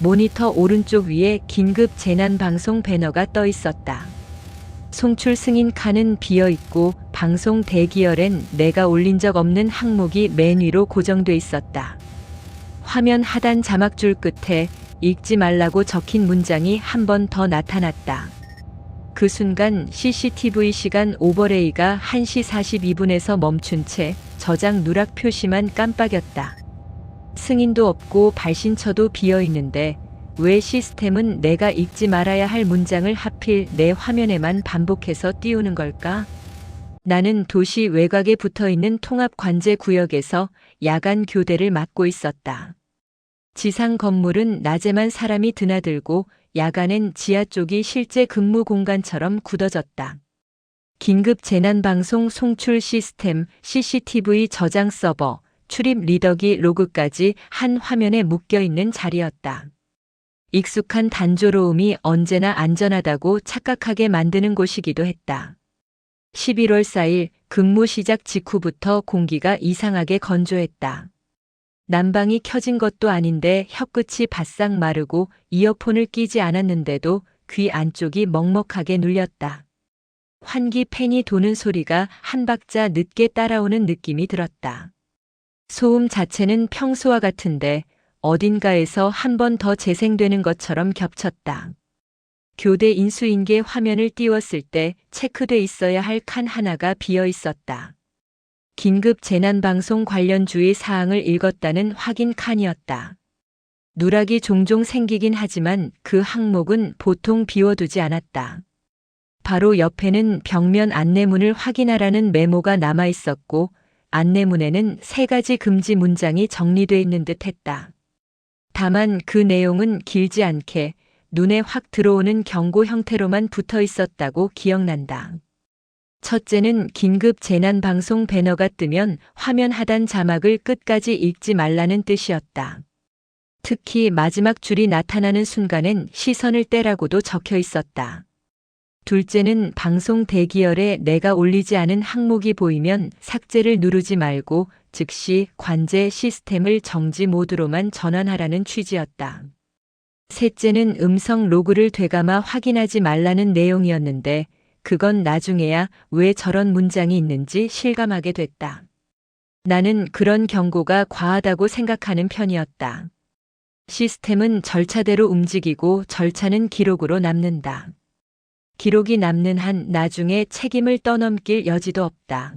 모니터 오른쪽 위에 긴급 재난 방송 배너가 떠 있었다. 송출 승인 칸은 비어 있고 방송 대기열엔 내가 올린 적 없는 항목이 맨 위로 고정돼 있었다. 화면 하단 자막줄 끝에 읽지 말라고 적힌 문장이 한 번 더 나타났다. 그 순간 CCTV 시간 오버레이가 1시 42분에서 멈춘 채 저장 누락 표시만 깜빡였다. 승인도 없고 발신처도 비어 있는데 왜 시스템은 내가 읽지 말아야 할 문장을 하필 내 화면에만 반복해서 띄우는 걸까? 나는 도시 외곽에 붙어있는 통합관제구역에서 야간 교대를 맡고 있었다. 지상 건물은 낮에만 사람이 드나들고 야간엔 지하 쪽이 실제 근무 공간처럼 굳어졌다. 긴급 재난방송 송출 시스템, CCTV 저장 서버, 출입 리더기 로그까지 한 화면에 묶여있는 자리였다. 익숙한 단조로움이 언제나 안전하다고 착각하게 만드는 곳이기도 했다. 11월 4일 근무 시작 직후부터 공기가 이상하게 건조했다. 난방이 켜진 것도 아닌데 혀끝이 바싹 마르고 이어폰을 끼지 않았는데도 귀 안쪽이 먹먹하게 눌렸다. 환기 팬이 도는 소리가 한 박자 늦게 따라오는 느낌이 들었다. 소음 자체는 평소와 같은데 어딘가에서 한 번 더 재생되는 것처럼 겹쳤다. 교대 인수인계 화면을 띄웠을 때 체크돼 있어야 할 칸 하나가 비어 있었다. 긴급 재난방송 관련 주의 사항을 읽었다는 확인 칸이었다. 누락이 종종 생기긴 하지만 그 항목은 보통 비워두지 않았다. 바로 옆에는 벽면 안내문을 확인하라는 메모가 남아 있었고 안내문에는 3가지 금지 문장이 정리돼 있는 듯 했다. 다만 그 내용은 길지 않게 눈에 확 들어오는 경고 형태로만 붙어 있었다고 기억난다. 첫째는 긴급 재난방송 배너가 뜨면 화면 하단 자막을 끝까지 읽지 말라는 뜻이었다. 특히 마지막 줄이 나타나는 순간엔 시선을 떼라고도 적혀 있었다. 둘째는 방송 대기열에 내가 올리지 않은 항목이 보이면 삭제를 누르지 말고 즉시 관제 시스템을 정지 모드로만 전환하라는 취지였다. 셋째는 음성 로그를 되감아 확인하지 말라는 내용이었는데 그건 나중에야 왜 저런 문장이 있는지 실감하게 됐다. 나는 그런 경고가 과하다고 생각하는 편이었다. 시스템은 절차대로 움직이고 절차는 기록으로 남는다. 기록이 남는 한 나중에 책임을 떠넘길 여지도 없다.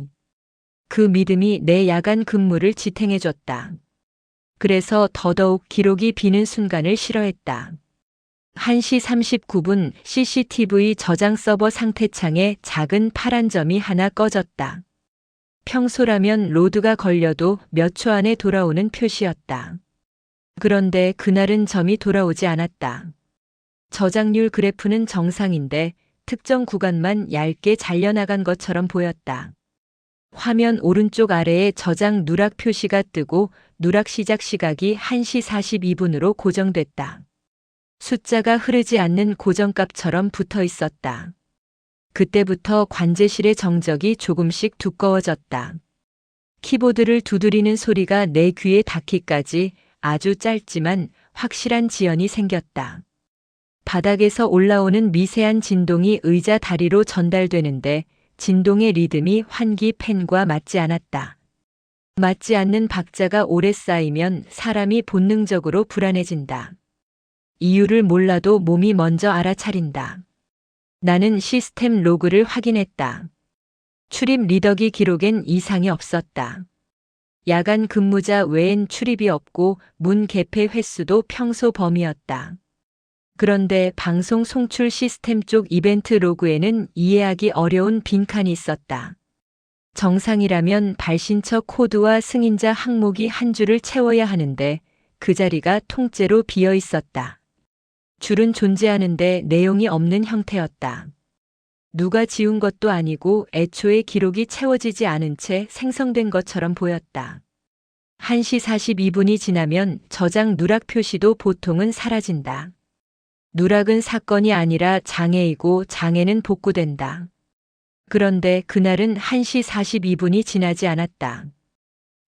그 믿음이 내 야간 근무를 지탱해줬다. 그래서 더더욱 기록이 비는 순간을 싫어했다. 1시 39분 CCTV 저장 서버 상태창에 작은 파란 점이 하나 꺼졌다. 평소라면 로드가 걸려도 몇 초 안에 돌아오는 표시였다. 그런데 그날은 점이 돌아오지 않았다. 저장률 그래프는 정상인데 특정 구간만 얇게 잘려나간 것처럼 보였다. 화면 오른쪽 아래에 저장 누락 표시가 뜨고 누락 시작 시각이 1시 42분으로 고정됐다. 숫자가 흐르지 않는 고정값처럼 붙어 있었다. 그때부터 관제실의 정적이 조금씩 두꺼워졌다. 키보드를 두드리는 소리가 내 귀에 닿기까지 아주 짧지만 확실한 지연이 생겼다. 바닥에서 올라오는 미세한 진동이 의자 다리로 전달되는데 진동의 리듬이 환기 팬과 맞지 않았다. 맞지 않는 박자가 오래 쌓이면 사람이 본능적으로 불안해진다. 이유를 몰라도 몸이 먼저 알아차린다. 나는 시스템 로그를 확인했다. 출입 리더기 기록엔 이상이 없었다. 야간 근무자 외엔 출입이 없고 문 개폐 횟수도 평소 범위였다. 그런데 방송 송출 시스템 쪽 이벤트 로그에는 이해하기 어려운 빈칸이 있었다. 정상이라면 발신처 코드와 승인자 항목이 한 줄을 채워야 하는데 그 자리가 통째로 비어 있었다. 줄은 존재하는데 내용이 없는 형태였다. 누가 지운 것도 아니고 애초에 기록이 채워지지 않은 채 생성된 것처럼 보였다. 1시 42분이 지나면 저장 누락 표시도 보통은 사라진다. 누락은 사건이 아니라 장애이고 장애는 복구된다. 그런데 그날은 1시 42분이 지나지 않았다.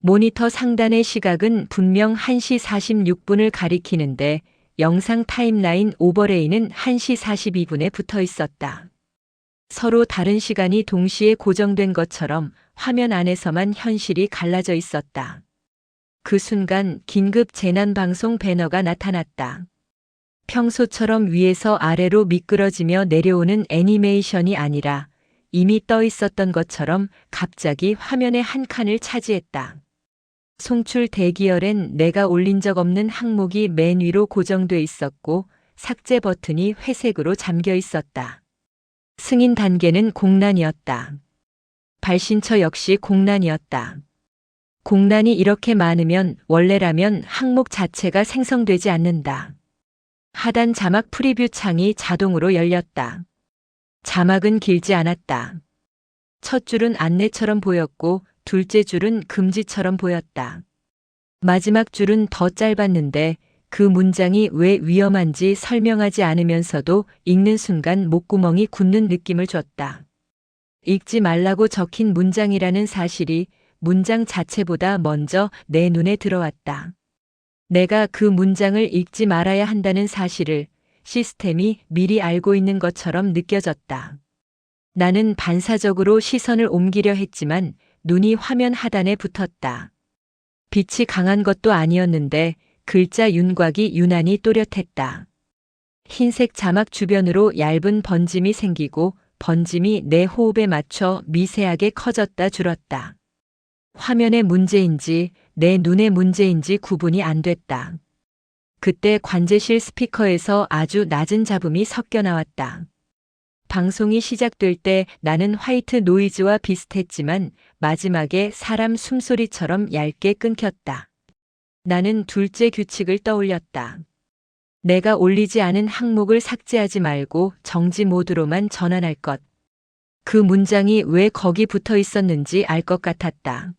모니터 상단의 시각은 분명 1시 46분을 가리키는데 영상 타임라인 오버레이는 1시 42분에 붙어 있었다. 서로 다른 시간이 동시에 고정된 것처럼 화면 안에서만 현실이 갈라져 있었다. 그 순간 긴급 재난방송 배너가 나타났다. 평소처럼 위에서 아래로 미끄러지며 내려오는 애니메이션이 아니라 이미 떠 있었던 것처럼 갑자기 화면의 한 칸을 차지했다. 송출 대기열엔 내가 올린 적 없는 항목이 맨 위로 고정돼 있었고 삭제 버튼이 회색으로 잠겨 있었다. 승인 단계는 공란이었다. 발신처 역시 공란이었다. 공란이 이렇게 많으면 원래라면 항목 자체가 생성되지 않는다. 하단 자막 프리뷰 창이 자동으로 열렸다. 자막은 길지 않았다. 첫 줄은 안내처럼 보였고 둘째 줄은 금지처럼 보였다. 마지막 줄은 더 짧았는데 그 문장이 왜 위험한지 설명하지 않으면서도 읽는 순간 목구멍이 굳는 느낌을 줬다. 읽지 말라고 적힌 문장이라는 사실이 문장 자체보다 먼저 내 눈에 들어왔다. 내가 그 문장을 읽지 말아야 한다는 사실을 시스템이 미리 알고 있는 것처럼 느껴졌다. 나는 반사적으로 시선을 옮기려 했지만 눈이 화면 하단에 붙었다. 빛이 강한 것도 아니었는데 글자 윤곽이 유난히 또렷했다. 흰색 자막 주변으로 얇은 번짐이 생기고 번짐이 내 호흡에 맞춰 미세하게 커졌다 줄었다. 화면의 문제인지 내 눈의 문제인지 구분이 안 됐다. 그때 관제실 스피커에서 아주 낮은 잡음이 섞여 나왔다. 방송이 시작될 때 나는 화이트 노이즈와 비슷했지만 마지막에 사람 숨소리처럼 얇게 끊겼다. 나는 둘째 규칙을 떠올렸다. 내가 올리지 않은 항목을 삭제하지 말고 정지 모드로만 전환할 것. 그 문장이 왜 거기 붙어 있었는지 알 것 같았다.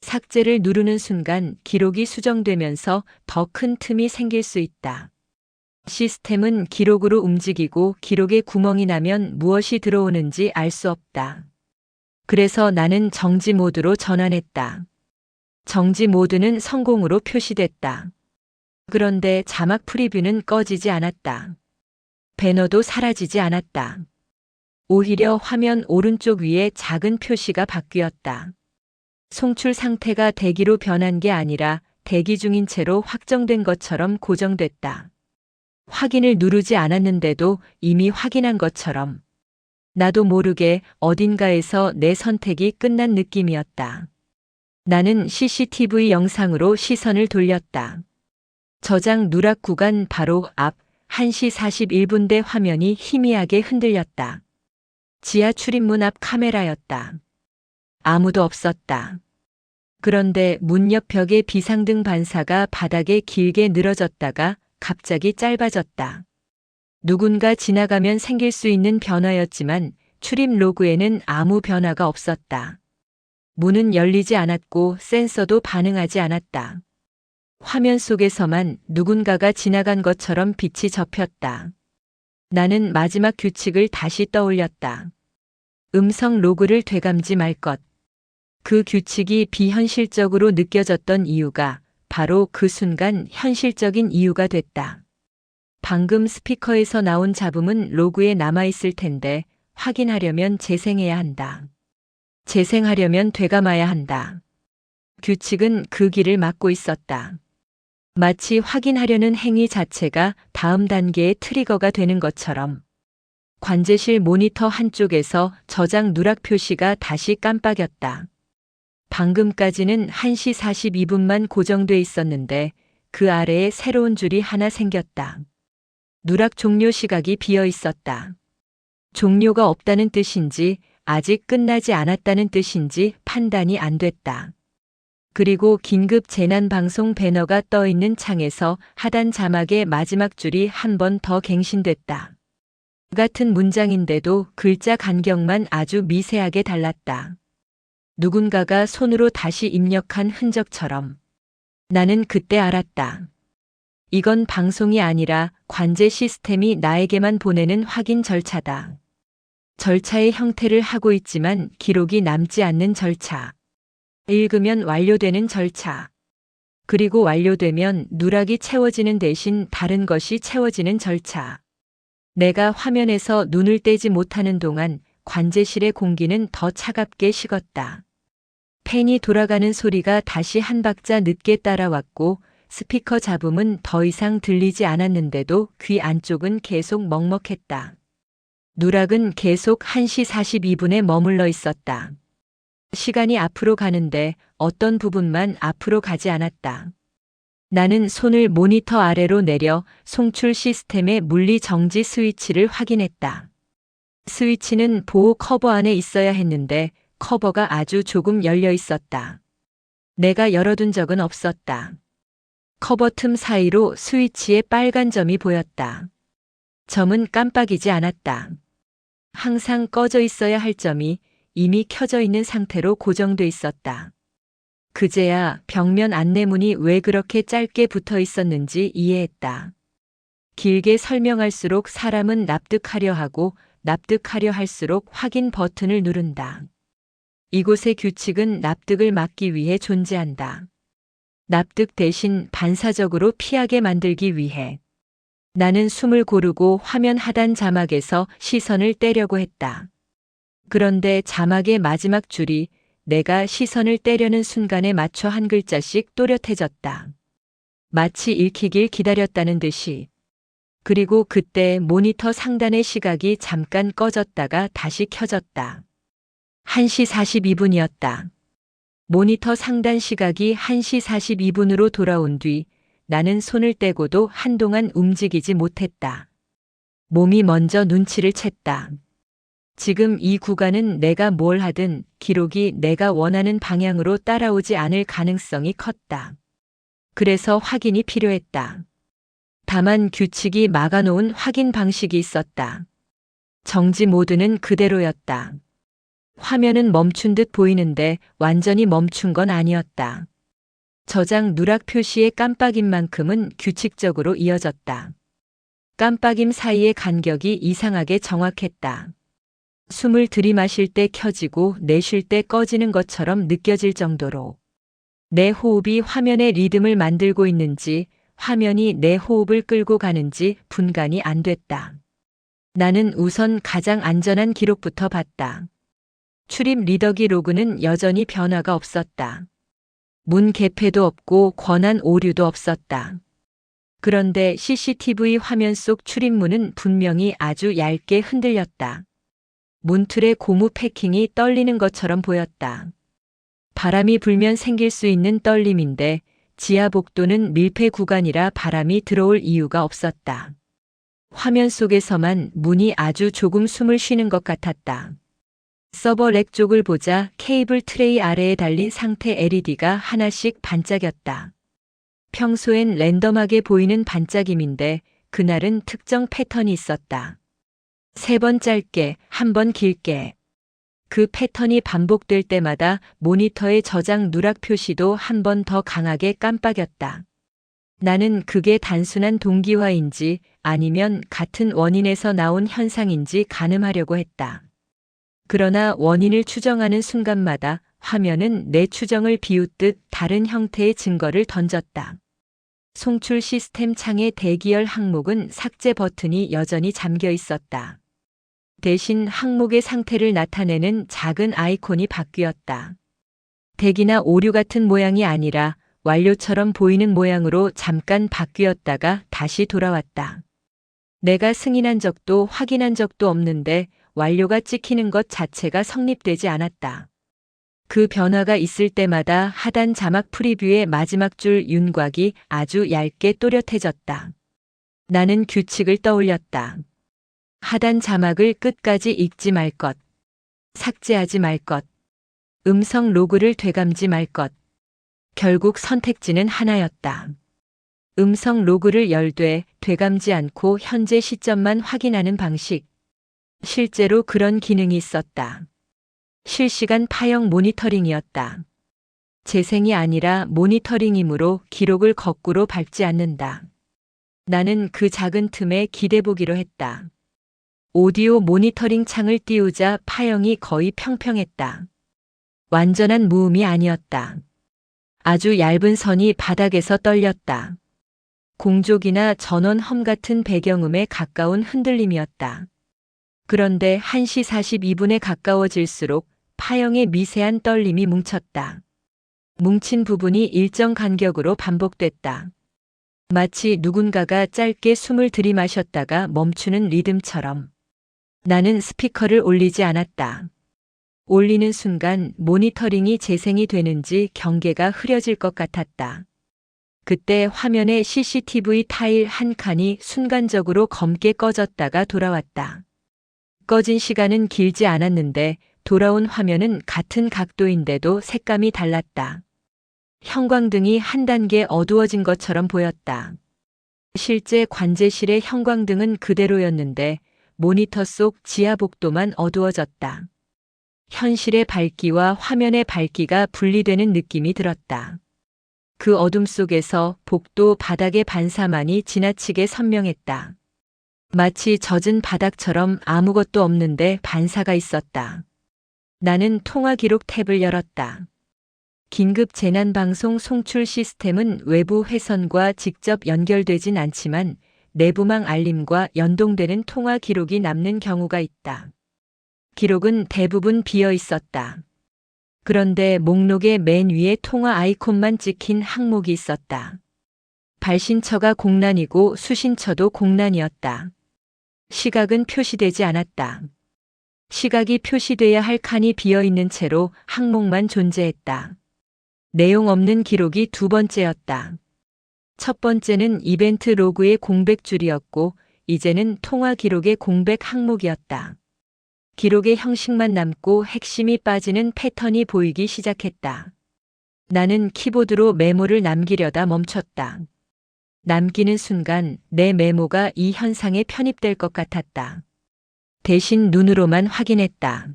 삭제를 누르는 순간 기록이 수정되면서 더 큰 틈이 생길 수 있다. 시스템은 기록으로 움직이고 기록에 구멍이 나면 무엇이 들어오는지 알 수 없다. 그래서 나는 정지 모드로 전환했다. 정지 모드는 성공으로 표시됐다. 그런데 자막 프리뷰는 꺼지지 않았다. 배너도 사라지지 않았다. 오히려 화면 오른쪽 위에 작은 표시가 바뀌었다. 송출 상태가 대기로 변한 게 아니라 대기 중인 채로 확정된 것처럼 고정됐다. 확인을 누르지 않았는데도 이미 확인한 것처럼. 나도 모르게 어딘가에서 내 선택이 끝난 느낌이었다. 나는 CCTV 영상으로 시선을 돌렸다. 저장 누락 구간 바로 앞 1시 41분대 화면이 희미하게 흔들렸다. 지하 출입문 앞 카메라였다. 아무도 없었다. 그런데 문 옆 벽의 비상등 반사가 바닥에 길게 늘어졌다가 갑자기 짧아졌다. 누군가 지나가면 생길 수 있는 변화였지만 출입 로그에는 아무 변화가 없었다. 문은 열리지 않았고 센서도 반응하지 않았다. 화면 속에서만 누군가가 지나간 것처럼 빛이 접혔다. 나는 마지막 규칙을 다시 떠올렸다. 음성 로그를 되감지 말 것. 그 규칙이 비현실적으로 느껴졌던 이유가 바로 그 순간 현실적인 이유가 됐다. 방금 스피커에서 나온 잡음은 로그에 남아있을 텐데 확인하려면 재생해야 한다. 재생하려면 되감아야 한다. 규칙은 그 길을 막고 있었다. 마치 확인하려는 행위 자체가 다음 단계의 트리거가 되는 것처럼. 관제실 모니터 한쪽에서 저장 누락 표시가 다시 깜빡였다. 방금까지는 1시 42분만 고정돼 있었는데 그 아래에 새로운 줄이 하나 생겼다. 누락 종료 시각이 비어 있었다. 종료가 없다는 뜻인지 아직 끝나지 않았다는 뜻인지 판단이 안 됐다. 그리고 긴급 재난 방송 배너가 떠 있는 창에서 하단 자막의 마지막 줄이 한 번 더 갱신됐다. 같은 문장인데도 글자 간격만 아주 미세하게 달랐다. 누군가가 손으로 다시 입력한 흔적처럼. 나는 그때 알았다. 이건 방송이 아니라 관제 시스템이 나에게만 보내는 확인 절차다. 절차의 형태를 하고 있지만 기록이 남지 않는 절차. 읽으면 완료되는 절차. 그리고 완료되면 누락이 채워지는 대신 다른 것이 채워지는 절차. 내가 화면에서 눈을 떼지 못하는 동안 관제실의 공기는 더 차갑게 식었다. 팬이 돌아가는 소리가 다시 한 박자 늦게 따라왔고 스피커 잡음은 더 이상 들리지 않았는데도 귀 안쪽은 계속 먹먹했다. 누락은 계속 1시 42분에 머물러 있었다. 시간이 앞으로 가는데 어떤 부분만 앞으로 가지 않았다. 나는 손을 모니터 아래로 내려 송출 시스템의 물리 정지 스위치를 확인했다. 스위치는 보호 커버 안에 있어야 했는데 커버가 아주 조금 열려 있었다. 내가 열어둔 적은 없었다. 커버 틈 사이로 스위치의 빨간 점이 보였다. 점은 깜빡이지 않았다. 항상 꺼져 있어야 할 점이 이미 켜져 있는 상태로 고정돼 있었다. 그제야 벽면 안내문이 왜 그렇게 짧게 붙어 있었는지 이해했다. 길게 설명할수록 사람은 납득하려 하고 납득하려 할수록 확인 버튼을 누른다. 이곳의 규칙은 납득을 막기 위해 존재한다. 납득 대신 반사적으로 피하게 만들기 위해. 나는 숨을 고르고 화면 하단 자막에서 시선을 떼려고 했다. 그런데 자막의 마지막 줄이 내가 시선을 떼려는 순간에 맞춰 한 글자씩 또렷해졌다. 마치 읽히길 기다렸다는 듯이. 그리고 그때 모니터 상단의 시각이 잠깐 꺼졌다가 다시 켜졌다. 1시 42분이었다. 모니터 상단 시각이 1시 42분으로 돌아온 뒤 나는 손을 떼고도 한동안 움직이지 못했다. 몸이 먼저 눈치를 챘다. 지금 이 구간은 내가 뭘 하든 기록이 내가 원하는 방향으로 따라오지 않을 가능성이 컸다. 그래서 확인이 필요했다. 다만 규칙이 막아놓은 확인 방식이 있었다. 정지 모드는 그대로였다. 화면은 멈춘 듯 보이는데 완전히 멈춘 건 아니었다. 저장 누락 표시의 깜빡임만큼은 규칙적으로 이어졌다. 깜빡임 사이의 간격이 이상하게 정확했다. 숨을 들이마실 때 켜지고 내쉴 때 꺼지는 것처럼 느껴질 정도로 내 호흡이 화면의 리듬을 만들고 있는지 화면이 내 호흡을 끌고 가는지 분간이 안 됐다. 나는 우선 가장 안전한 기록부터 봤다. 출입 리더기 로그는 여전히 변화가 없었다. 문 개폐도 없고 권한 오류도 없었다. 그런데 CCTV 화면 속 출입문은 분명히 아주 얇게 흔들렸다. 문틀의 고무 패킹이 떨리는 것처럼 보였다. 바람이 불면 생길 수 있는 떨림인데 지하 복도는 밀폐 구간이라 바람이 들어올 이유가 없었다. 화면 속에서만 문이 아주 조금 숨을 쉬는 것 같았다. 서버 렉 쪽을 보자 케이블 트레이 아래에 달린 상태 LED가 하나씩 반짝였다. 평소엔 랜덤하게 보이는 반짝임인데 그날은 특정 패턴이 있었다. 3번 짧게, 1번 길게. 그 패턴이 반복될 때마다 모니터의 저장 누락 표시도 한 번 더 강하게 깜빡였다. 나는 그게 단순한 동기화인지 아니면 같은 원인에서 나온 현상인지 가늠하려고 했다. 그러나 원인을 추정하는 순간마다 화면은 내 추정을 비웃듯 다른 형태의 증거를 던졌다. 송출 시스템 창의 대기열 항목은 삭제 버튼이 여전히 잠겨 있었다. 대신 항목의 상태를 나타내는 작은 아이콘이 바뀌었다. 대기나 오류 같은 모양이 아니라 완료처럼 보이는 모양으로 잠깐 바뀌었다가 다시 돌아왔다. 내가 승인한 적도 확인한 적도 없는데 완료가 찍히는 것 자체가 성립되지 않았다. 그 변화가 있을 때마다 하단 자막 프리뷰의 마지막 줄 윤곽이 아주 얇게 또렷해졌다. 나는 규칙을 떠올렸다. 하단 자막을 끝까지 읽지 말 것, 삭제하지 말 것, 음성 로그를 되감지 말 것. 결국 선택지는 하나였다. 음성 로그를 열되 되감지 않고 현재 시점만 확인하는 방식. 실제로 그런 기능이 있었다. 실시간 파형 모니터링이었다. 재생이 아니라 모니터링이므로 기록을 거꾸로 밟지 않는다. 나는 그 작은 틈에 기대보기로 했다. 오디오 모니터링 창을 띄우자 파형이 거의 평평했다. 완전한 무음이 아니었다. 아주 얇은 선이 바닥에서 떨렸다. 공족이나 전원험 같은 배경음에 가까운 흔들림이었다. 그런데 1시 42분에 가까워질수록 파형의 미세한 떨림이 뭉쳤다. 뭉친 부분이 일정 간격으로 반복됐다. 마치 누군가가 짧게 숨을 들이마셨다가 멈추는 리듬처럼. 나는 스피커를 올리지 않았다. 올리는 순간 모니터링이 재생이 되는지 경계가 흐려질 것 같았다. 그때 화면에 CCTV 타일 한 칸이 순간적으로 검게 꺼졌다가 돌아왔다. 꺼진 시간은 길지 않았는데 돌아온 화면은 같은 각도인데도 색감이 달랐다. 형광등이 한 단계 어두워진 것처럼 보였다. 실제 관제실의 형광등은 그대로였는데 모니터 속 지하 복도만 어두워졌다. 현실의 밝기와 화면의 밝기가 분리되는 느낌이 들었다. 그 어둠 속에서 복도 바닥의 반사만이 지나치게 선명했다. 마치 젖은 바닥처럼 아무것도 없는데 반사가 있었다. 나는 통화 기록 탭을 열었다. 긴급 재난방송 송출 시스템은 외부 회선과 직접 연결되진 않지만 내부망 알림과 연동되는 통화 기록이 남는 경우가 있다. 기록은 대부분 비어 있었다. 그런데 목록의 맨 위에 통화 아이콘만 찍힌 항목이 있었다. 발신처가 공란이고 수신처도 공란이었다. 시각은 표시되지 않았다. 시각이 표시돼야 할 칸이 비어 있는 채로 항목만 존재했다. 내용 없는 기록이 두 번째였다. 첫 번째는 이벤트 로그의 공백 줄이었고 이제는 통화 기록의 공백 항목이었다. 기록의 형식만 남고 핵심이 빠지는 패턴이 보이기 시작했다. 나는 키보드로 메모를 남기려다 멈췄다. 남기는 순간 내 메모가 이 현상에 편입될 것 같았다. 대신 눈으로만 확인했다.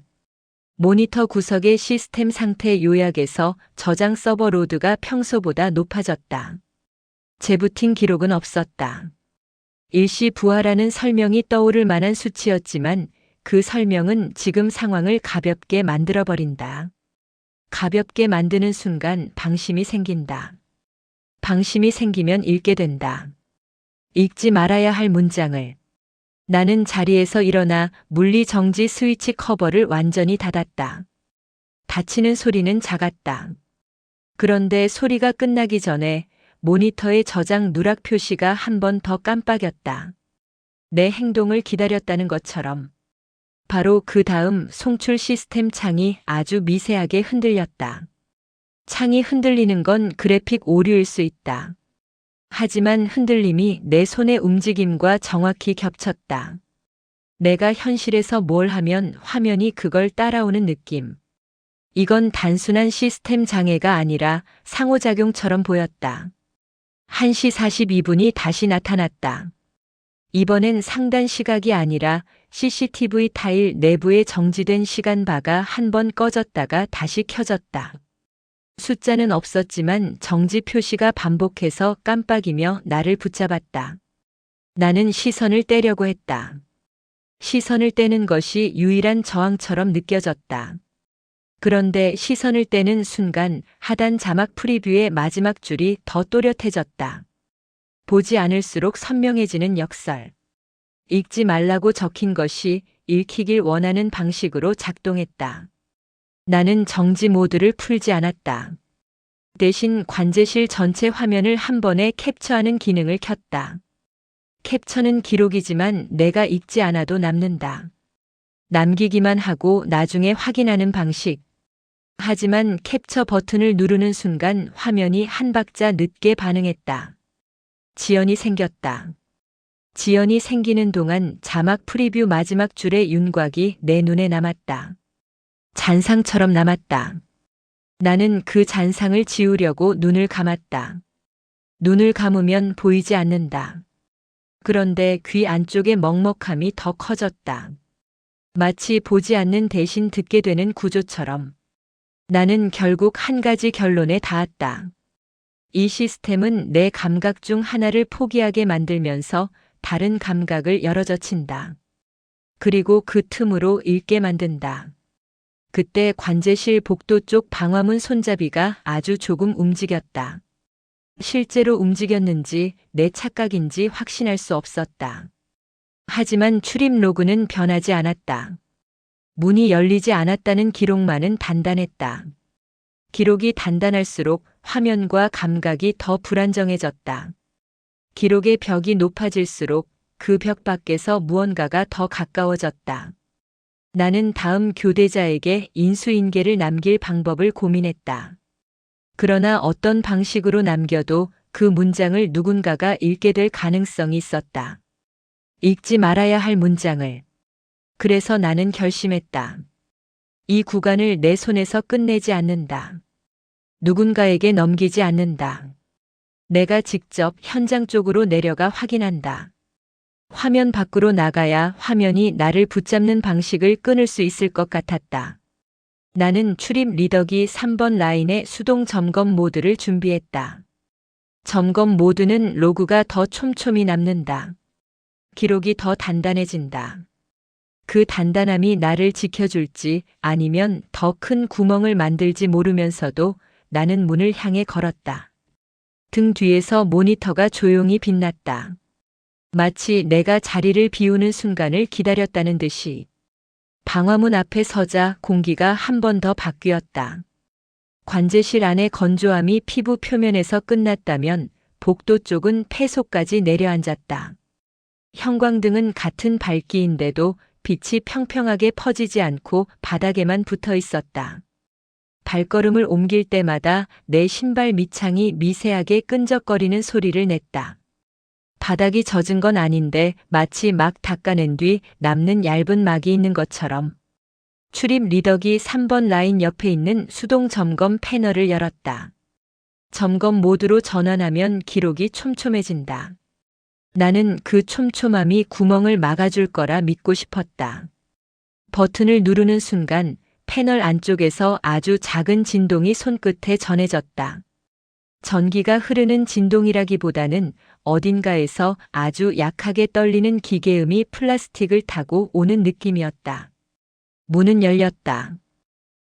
모니터 구석의 시스템 상태 요약에서 저장 서버 로드가 평소보다 높아졌다. 재부팅 기록은 없었다. 일시 부하라는 설명이 떠오를 만한 수치였지만 그 설명은 지금 상황을 가볍게 만들어버린다. 가볍게 만드는 순간 방심이 생긴다. 방심이 생기면 읽게 된다. 읽지 말아야 할 문장을. 나는 자리에서 일어나 물리 정지 스위치 커버를 완전히 닫았다. 닫히는 소리는 작았다. 그런데 소리가 끝나기 전에 모니터의 저장 누락 표시가 한 번 더 깜빡였다. 내 행동을 기다렸다는 것처럼. 바로 그 다음 송출 시스템 창이 아주 미세하게 흔들렸다. 창이 흔들리는 건 그래픽 오류일 수 있다. 하지만 흔들림이 내 손의 움직임과 정확히 겹쳤다. 내가 현실에서 뭘 하면 화면이 그걸 따라오는 느낌. 이건 단순한 시스템 장애가 아니라 상호작용처럼 보였다. 1시 42분이 다시 나타났다. 이번엔 상단 시각이 아니라 CCTV 타일 내부에 정지된 시간 바가 한 번 꺼졌다가 다시 켜졌다. 숫자는 없었지만 정지 표시가 반복해서 깜빡이며 나를 붙잡았다. 나는 시선을 떼려고 했다. 시선을 떼는 것이 유일한 저항처럼 느껴졌다. 그런데 시선을 떼는 순간 하단 자막 프리뷰의 마지막 줄이 더 또렷해졌다. 보지 않을수록 선명해지는 역설. 읽지 말라고 적힌 것이 읽히길 원하는 방식으로 작동했다. 나는 정지 모드를 풀지 않았다. 대신 관제실 전체 화면을 한 번에 캡처하는 기능을 켰다. 캡처는 기록이지만 내가 읽지 않아도 남는다. 남기기만 하고 나중에 확인하는 방식. 하지만 캡처 버튼을 누르는 순간 화면이 한 박자 늦게 반응했다. 지연이 생겼다. 지연이 생기는 동안 자막 프리뷰 마지막 줄의 윤곽이 내 눈에 남았다. 잔상처럼 남았다. 나는 그 잔상을 지우려고 눈을 감았다. 눈을 감으면 보이지 않는다. 그런데 귀 안쪽의 먹먹함이 더 커졌다. 마치 보지 않는 대신 듣게 되는 구조처럼. 나는 결국 한 가지 결론에 닿았다. 이 시스템은 내 감각 중 하나를 포기하게 만들면서 다른 감각을 열어젖힌다. 그리고 그 틈으로 읽게 만든다. 그때 관제실 복도 쪽 방화문 손잡이가 아주 조금 움직였다. 실제로 움직였는지 내 착각인지 확신할 수 없었다. 하지만 출입 로그는 변하지 않았다. 문이 열리지 않았다는 기록만은 단단했다. 기록이 단단할수록 화면과 감각이 더 불안정해졌다. 기록의 벽이 높아질수록 그 벽 밖에서 무언가가 더 가까워졌다. 나는 다음 교대자에게 인수인계를 남길 방법을 고민했다. 그러나 어떤 방식으로 남겨도 그 문장을 누군가가 읽게 될 가능성이 있었다. 읽지 말아야 할 문장을. 그래서 나는 결심했다. 이 구간을 내 손에서 끝내지 않는다. 누군가에게 넘기지 않는다. 내가 직접 현장 쪽으로 내려가 확인한다. 화면 밖으로 나가야 화면이 나를 붙잡는 방식을 끊을 수 있을 것 같았다. 나는 출입 리더기 3번 라인의 수동 점검 모드를 준비했다. 점검 모드는 로그가 더 촘촘히 남는다. 기록이 더 단단해진다. 그 단단함이 나를 지켜줄지 아니면 더 큰 구멍을 만들지 모르면서도 나는 문을 향해 걸었다. 등 뒤에서 모니터가 조용히 빛났다. 마치 내가 자리를 비우는 순간을 기다렸다는 듯이. 방화문 앞에 서자 공기가 한 번 더 바뀌었다. 관제실 안의 건조함이 피부 표면에서 끝났다면 복도 쪽은 폐속까지 내려앉았다. 형광등은 같은 밝기인데도 빛이 평평하게 퍼지지 않고 바닥에만 붙어 있었다. 발걸음을 옮길 때마다 내 신발 밑창이 미세하게 끈적거리는 소리를 냈다. 바닥이 젖은 건 아닌데 마치 막 닦아낸 뒤 남는 얇은 막이 있는 것처럼. 출입 리더기 3번 라인 옆에 있는 수동 점검 패널을 열었다. 점검 모드로 전환하면 기록이 촘촘해진다. 나는 그 촘촘함이 구멍을 막아줄 거라 믿고 싶었다. 버튼을 누르는 순간 패널 안쪽에서 아주 작은 진동이 손끝에 전해졌다. 전기가 흐르는 진동이라기보다는 어딘가에서 아주 약하게 떨리는 기계음이 플라스틱을 타고 오는 느낌이었다. 문은 열렸다.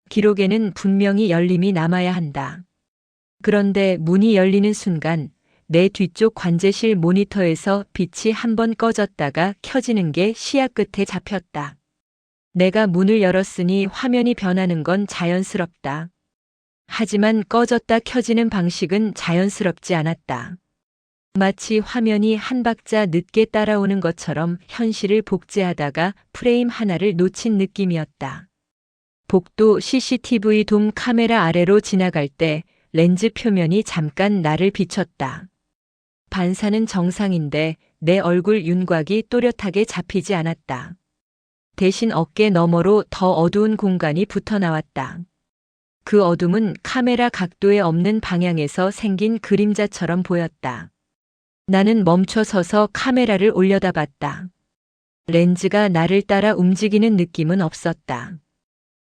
기록에는 분명히 열림이 남아야 한다. 그런데 문이 열리는 순간 내 뒤쪽 관제실 모니터에서 빛이 한 번 꺼졌다가 켜지는 게 시야 끝에 잡혔다. 내가 문을 열었으니 화면이 변하는 건 자연스럽다. 하지만 꺼졌다 켜지는 방식은 자연스럽지 않았다. 마치 화면이 한 박자 늦게 따라오는 것처럼 현실을 복제하다가 프레임 하나를 놓친 느낌이었다. 복도 CCTV 돔 카메라 아래로 지나갈 때 렌즈 표면이 잠깐 나를 비췄다. 반사는 정상인데 내 얼굴 윤곽이 또렷하게 잡히지 않았다. 대신 어깨 너머로 더 어두운 공간이 붙어 나왔다. 그 어둠은 카메라 각도에 없는 방향에서 생긴 그림자처럼 보였다. 나는 멈춰 서서 카메라를 올려다봤다. 렌즈가 나를 따라 움직이는 느낌은 없었다.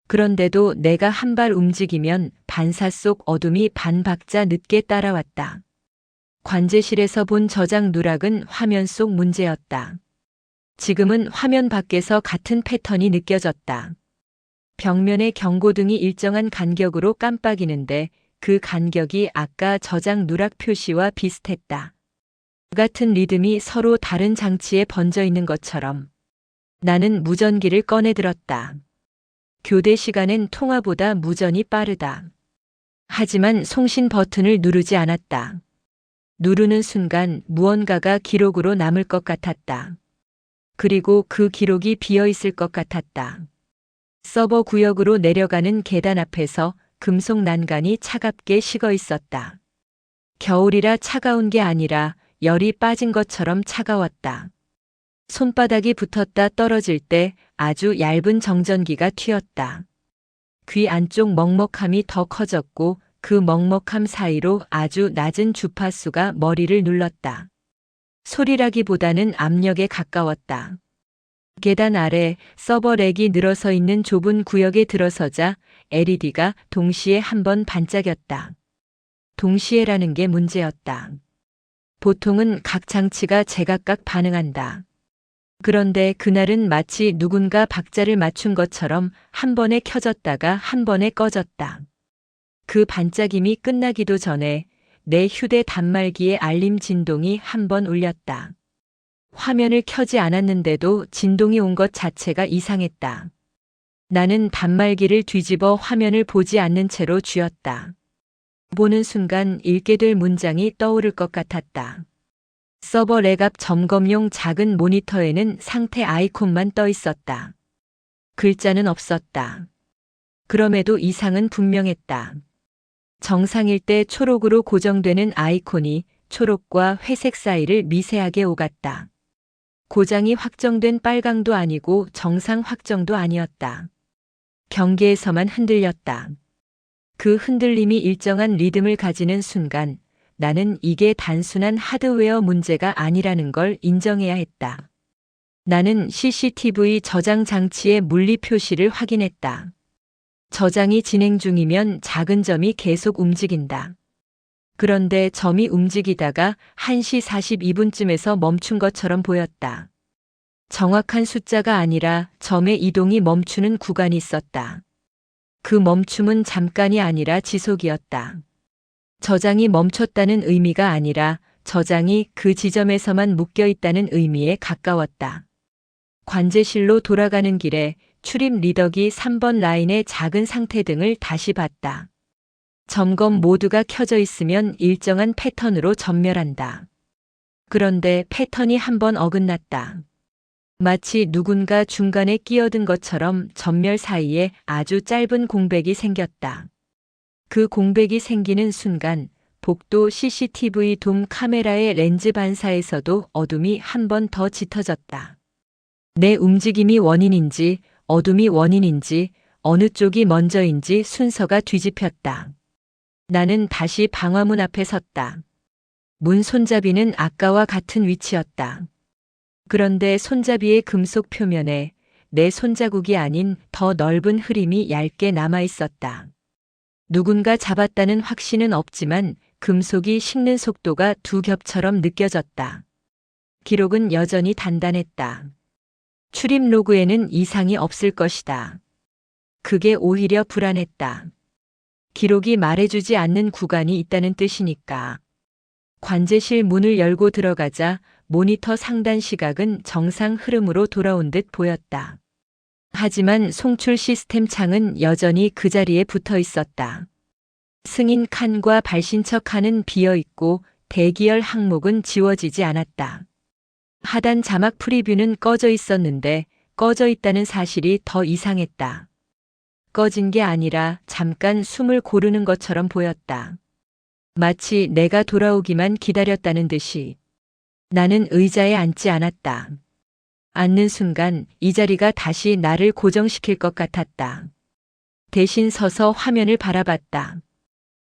그런데도 내가 한 발 움직이면 반사 속 어둠이 반 박자 늦게 따라왔다. 관제실에서 본 저장 누락은 화면 속 문제였다. 지금은 화면 밖에서 같은 패턴이 느껴졌다. 벽면의 경고등이 일정한 간격으로 깜빡이는데 그 간격이 아까 저장 누락 표시와 비슷했다. 같은 리듬이 서로 다른 장치에 번져 있는 것처럼. 나는 무전기를 꺼내 들었다. 교대 시간엔 통화보다 무전이 빠르다. 하지만 송신 버튼을 누르지 않았다. 누르는 순간 무언가가 기록으로 남을 것 같았다. 그리고 그 기록이 비어 있을 것 같았다. 서버 구역으로 내려가는 계단 앞에서 금속 난간이 차갑게 식어 있었다. 겨울이라 차가운 게 아니라 열이 빠진 것처럼 차가웠다. 손바닥이 붙었다 떨어질 때 아주 얇은 정전기가 튀었다. 귀 안쪽 먹먹함이 더 커졌고 그 먹먹함 사이로 아주 낮은 주파수가 머리를 눌렀다. 소리라기보다는 압력에 가까웠다. 계단 아래 서버 렉이 늘어서 있는 좁은 구역에 들어서자 LED가 동시에 한 번 반짝였다. 동시에라는 게 문제였다. 보통은 각 장치가 제각각 반응한다. 그런데 그날은 마치 누군가 박자를 맞춘 것처럼 한 번에 켜졌다가 한 번에 꺼졌다. 그 반짝임이 끝나기도 전에 내 휴대 단말기의 알림 진동이 한 번 울렸다. 화면을 켜지 않았는데도 진동이 온 것 자체가 이상했다. 나는 단말기를 뒤집어 화면을 보지 않는 채로 쥐었다. 보는 순간 읽게 될 문장이 떠오를 것 같았다. 서버 렉압 점검용 작은 모니터에는 상태 아이콘만 떠 있었다. 글자는 없었다. 그럼에도 이상은 분명했다. 정상일 때 초록으로 고정되는 아이콘이 초록과 회색 사이를 미세하게 오갔다. 고장이 확정된 빨강도 아니고 정상 확정도 아니었다. 경계에서만 흔들렸다. 그 흔들림이 일정한 리듬을 가지는 순간 나는 이게 단순한 하드웨어 문제가 아니라는 걸 인정해야 했다. 나는 CCTV 저장 장치의 물리 표시를 확인했다. 저장이 진행 중이면 작은 점이 계속 움직인다. 그런데 점이 움직이다가 1시 42분쯤에서 멈춘 것처럼 보였다. 정확한 숫자가 아니라 점의 이동이 멈추는 구간이 있었다. 그 멈춤은 잠깐이 아니라 지속이었다. 저장이 멈췄다는 의미가 아니라 저장이 그 지점에서만 묶여 있다는 의미에 가까웠다. 관제실로 돌아가는 길에 출입 리더기 3번 라인의 작은 상태등을 다시 봤다. 점검 모드가 켜져 있으면 일정한 패턴으로 전멸한다. 그런데 패턴이 한 번 어긋났다. 마치 누군가 중간에 끼어든 것처럼 전멸 사이에 아주 짧은 공백이 생겼다. 그 공백이 생기는 순간 복도 CCTV 돔 카메라의 렌즈 반사에서도 어둠이 한 번 더 짙어졌다. 내 움직임이 원인인지 어둠이 원인인지 어느 쪽이 먼저인지 순서가 뒤집혔다. 나는 다시 방화문 앞에 섰다. 문 손잡이는 아까와 같은 위치였다. 그런데 손잡이의 금속 표면에 내 손자국이 아닌 더 넓은 흐림이 얇게 남아 있었다. 누군가 잡았다는 확신은 없지만 금속이 식는 속도가 두 겹처럼 느껴졌다. 기록은 여전히 단단했다. 출입 로그에는 이상이 없을 것이다. 그게 오히려 불안했다. 기록이 말해주지 않는 구간이 있다는 뜻이니까. 관제실 문을 열고 들어가자 모니터 상단 시각은 정상 흐름으로 돌아온 듯 보였다. 하지만 송출 시스템 창은 여전히 그 자리에 붙어 있었다. 승인 칸과 발신처 칸은 비어 있고 대기열 항목은 지워지지 않았다. 하단 자막 프리뷰는 꺼져 있었는데 꺼져 있다는 사실이 더 이상했다. 꺼진 게 아니라 잠깐 숨을 고르는 것처럼 보였다. 마치 내가 돌아오기만 기다렸다는 듯이. 나는 의자에 앉지 않았다. 앉는 순간 이 자리가 다시 나를 고정시킬 것 같았다. 대신 서서 화면을 바라봤다.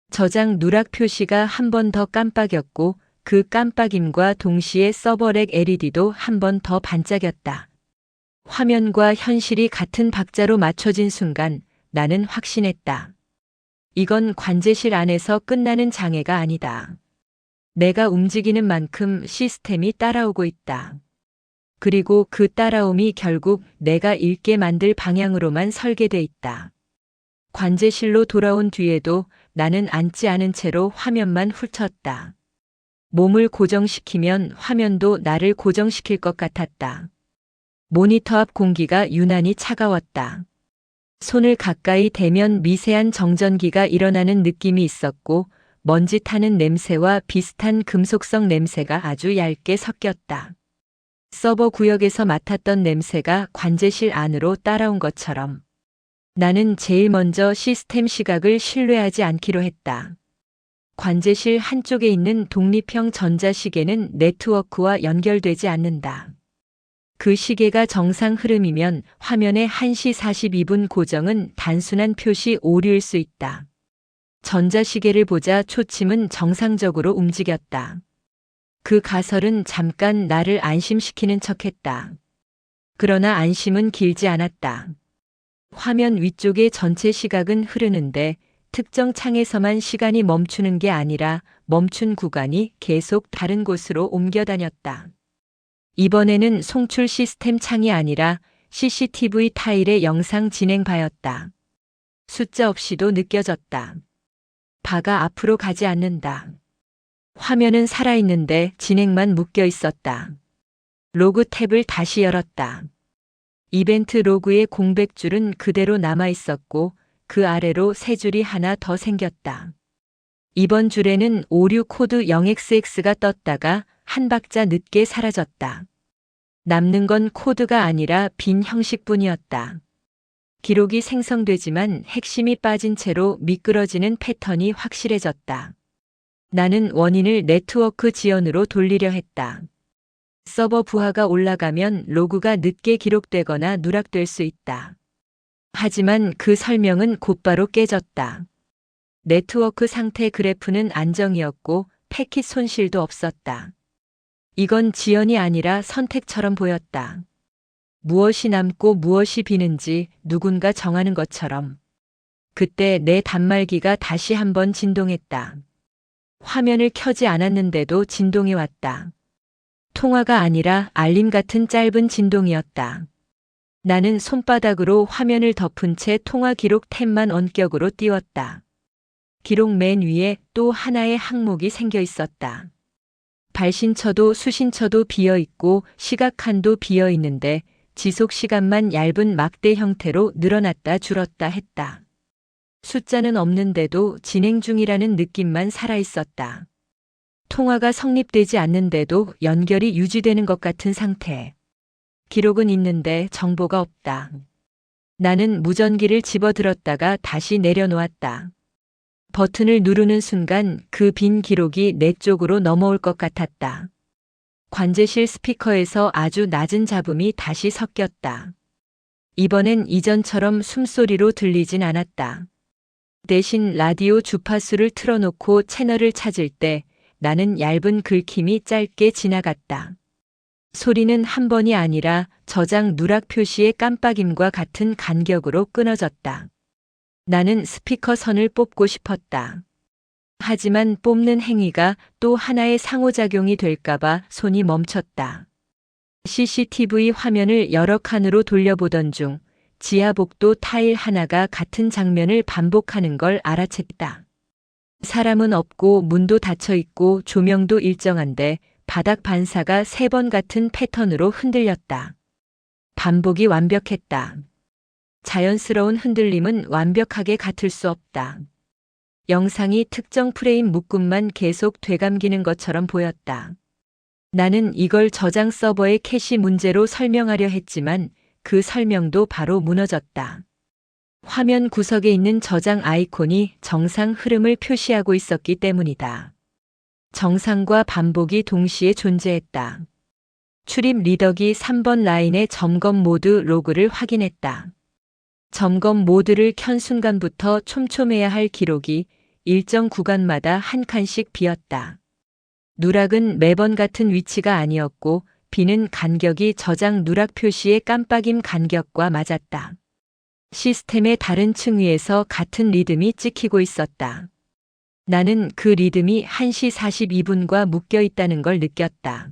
저장 누락 표시가 한 번 더 깜빡였고 그 깜빡임과 동시에 서버렉 LED도 한 번 더 반짝였다. 화면과 현실이 같은 박자로 맞춰진 순간 나는 확신했다. 이건 관제실 안에서 끝나는 장애가 아니다. 내가 움직이는 만큼 시스템이 따라오고 있다. 그리고 그 따라옴이 결국 내가 읽게 만들 방향으로만 설계돼 있다. 관제실로 돌아온 뒤에도 나는 앉지 않은 채로 화면만 훑었다. 몸을 고정시키면 화면도 나를 고정시킬 것 같았다. 모니터 앞 공기가 유난히 차가웠다. 손을 가까이 대면 미세한 정전기가 일어나는 느낌이 있었고 먼지 타는 냄새와 비슷한 금속성 냄새가 아주 얇게 섞였다. 서버 구역에서 맡았던 냄새가 관제실 안으로 따라온 것처럼. 나는 제일 먼저 시스템 시각을 신뢰하지 않기로 했다. 관제실 한쪽에 있는 독립형 전자시계는 네트워크와 연결되지 않는다. 그 시계가 정상 흐름이면 화면의 1시 42분 고정은 단순한 표시 오류일 수 있다. 전자시계를 보자 초침은 정상적으로 움직였다. 그 가설은 잠깐 나를 안심시키는 척했다. 그러나 안심은 길지 않았다. 화면 위쪽의 전체 시각은 흐르는데 특정 창에서만 시간이 멈추는 게 아니라 멈춘 구간이 계속 다른 곳으로 옮겨 다녔다. 이번에는 송출 시스템 창이 아니라 CCTV 타일의 영상 진행바였다. 숫자 없이도 느껴졌다. 바가 앞으로 가지 않는다. 화면은 살아있는데 진행만 묶여 있었다. 로그 탭을 다시 열었다. 이벤트 로그의 공백줄은 그대로 남아 있었고 그 아래로 세 줄이 하나 더 생겼다. 이번 줄에는 오류 코드 0xx가 떴다가 한 박자 늦게 사라졌다. 남는 건 코드가 아니라 빈 형식뿐이었다. 기록이 생성되지만 핵심이 빠진 채로 미끄러지는 패턴이 확실해졌다. 나는 원인을 네트워크 지연으로 돌리려 했다. 서버 부하가 올라가면 로그가 늦게 기록되거나 누락될 수 있다. 하지만 그 설명은 곧바로 깨졌다. 네트워크 상태 그래프는 안정이었고 패킷 손실도 없었다. 이건 지연이 아니라 선택처럼 보였다. 무엇이 남고 무엇이 비는지 누군가 정하는 것처럼. 그때 내 단말기가 다시 한번 진동했다. 화면을 켜지 않았는데도 진동이 왔다. 통화가 아니라 알림 같은 짧은 진동이었다. 나는 손바닥으로 화면을 덮은 채 통화 기록 탭만 원격으로 띄웠다. 기록 맨 위에 또 하나의 항목이 생겨 있었다. 발신처도 수신처도 비어 있고 시각칸도 비어 있는데 지속 시간만 얇은 막대 형태로 늘어났다 줄었다 했다. 숫자는 없는데도 진행 중이라는 느낌만 살아 있었다. 통화가 성립되지 않는데도 연결이 유지되는 것 같은 상태. 기록은 있는데 정보가 없다. 나는 무전기를 집어들었다가 다시 내려놓았다. 버튼을 누르는 순간 그 빈 기록이 내 쪽으로 넘어올 것 같았다. 관제실 스피커에서 아주 낮은 잡음이 다시 섞였다. 이번엔 이전처럼 숨소리로 들리진 않았다. 대신 라디오 주파수를 틀어놓고 채널을 찾을 때 나는 얇은 긁힘이 짧게 지나갔다. 소리는 한 번이 아니라 저장 누락 표시의 깜빡임과 같은 간격으로 끊어졌다. 나는 스피커 선을 뽑고 싶었다. 하지만 뽑는 행위가 또 하나의 상호작용이 될까봐 손이 멈췄다. CCTV 화면을 여러 칸으로 돌려보던 중 지하복도 타일 하나가 같은 장면을 반복하는 걸 알아챘다. 사람은 없고 문도 닫혀 있고 조명도 일정한데 바닥 반사가 3번 같은 패턴으로 흔들렸다. 반복이 완벽했다. 자연스러운 흔들림은 완벽하게 같을 수 없다. 영상이 특정 프레임 묶음만 계속 되감기는 것처럼 보였다. 나는 이걸 저장 서버의 캐시 문제로 설명하려 했지만 그 설명도 바로 무너졌다. 화면 구석에 있는 저장 아이콘이 정상 흐름을 표시하고 있었기 때문이다. 정상과 반복이 동시에 존재했다. 출입 리더기 3번 라인의 점검 모드 로그를 확인했다. 점검 모드를 켠 순간부터 촘촘해야 할 기록이 일정 구간마다 한 칸씩 비었다. 누락은 매번 같은 위치가 아니었고 비는 간격이 저장 누락 표시의 깜빡임 간격과 맞았다. 시스템의 다른 층 위에서 같은 리듬이 찍히고 있었다. 나는 그 리듬이 1시 42분과 묶여 있다는 걸 느꼈다.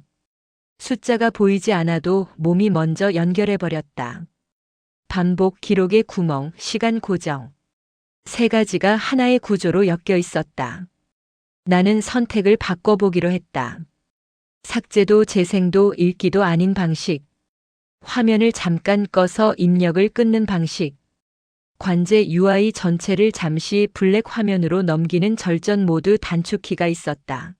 숫자가 보이지 않아도 몸이 먼저 연결해버렸다. 반복 기록의 구멍, 시간 고정. 3가지가 하나의 구조로 엮여 있었다. 나는 선택을 바꿔보기로 했다. 삭제도 재생도 읽기도 아닌 방식. 화면을 잠깐 꺼서 입력을 끊는 방식. 관제 UI 전체를 잠시 블랙 화면으로 넘기는 절전 모드 단축키가 있었다.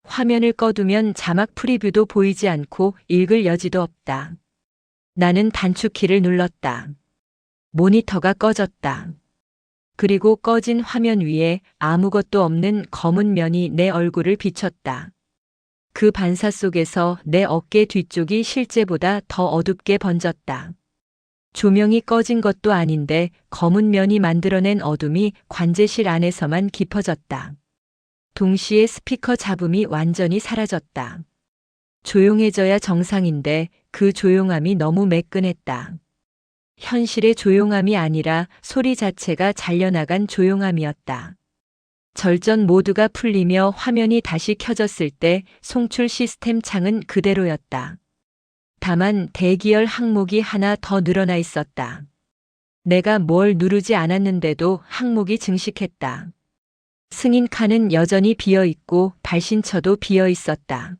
화면을 꺼두면 자막 프리뷰도 보이지 않고 읽을 여지도 없다. 나는 단축키를 눌렀다. 모니터가 꺼졌다. 그리고 꺼진 화면 위에 아무것도 없는 검은 면이 내 얼굴을 비췄다. 그 반사 속에서 내 어깨 뒤쪽이 실제보다 더 어둡게 번졌다. 조명이 꺼진 것도 아닌데 검은 면이 만들어낸 어둠이 관제실 안에서만 깊어졌다. 동시에 스피커 잡음이 완전히 사라졌다. 조용해져야 정상인데 그 조용함이 너무 매끈했다. 현실의 조용함이 아니라 소리 자체가 잘려나간 조용함이었다. 절전 모드가 풀리며 화면이 다시 켜졌을 때 송출 시스템 창은 그대로였다. 다만 대기열 항목이 하나 더 늘어나 있었다. 내가 뭘 누르지 않았는데도 항목이 증식했다. 승인 칸은 여전히 비어 있고 발신처도 비어 있었다.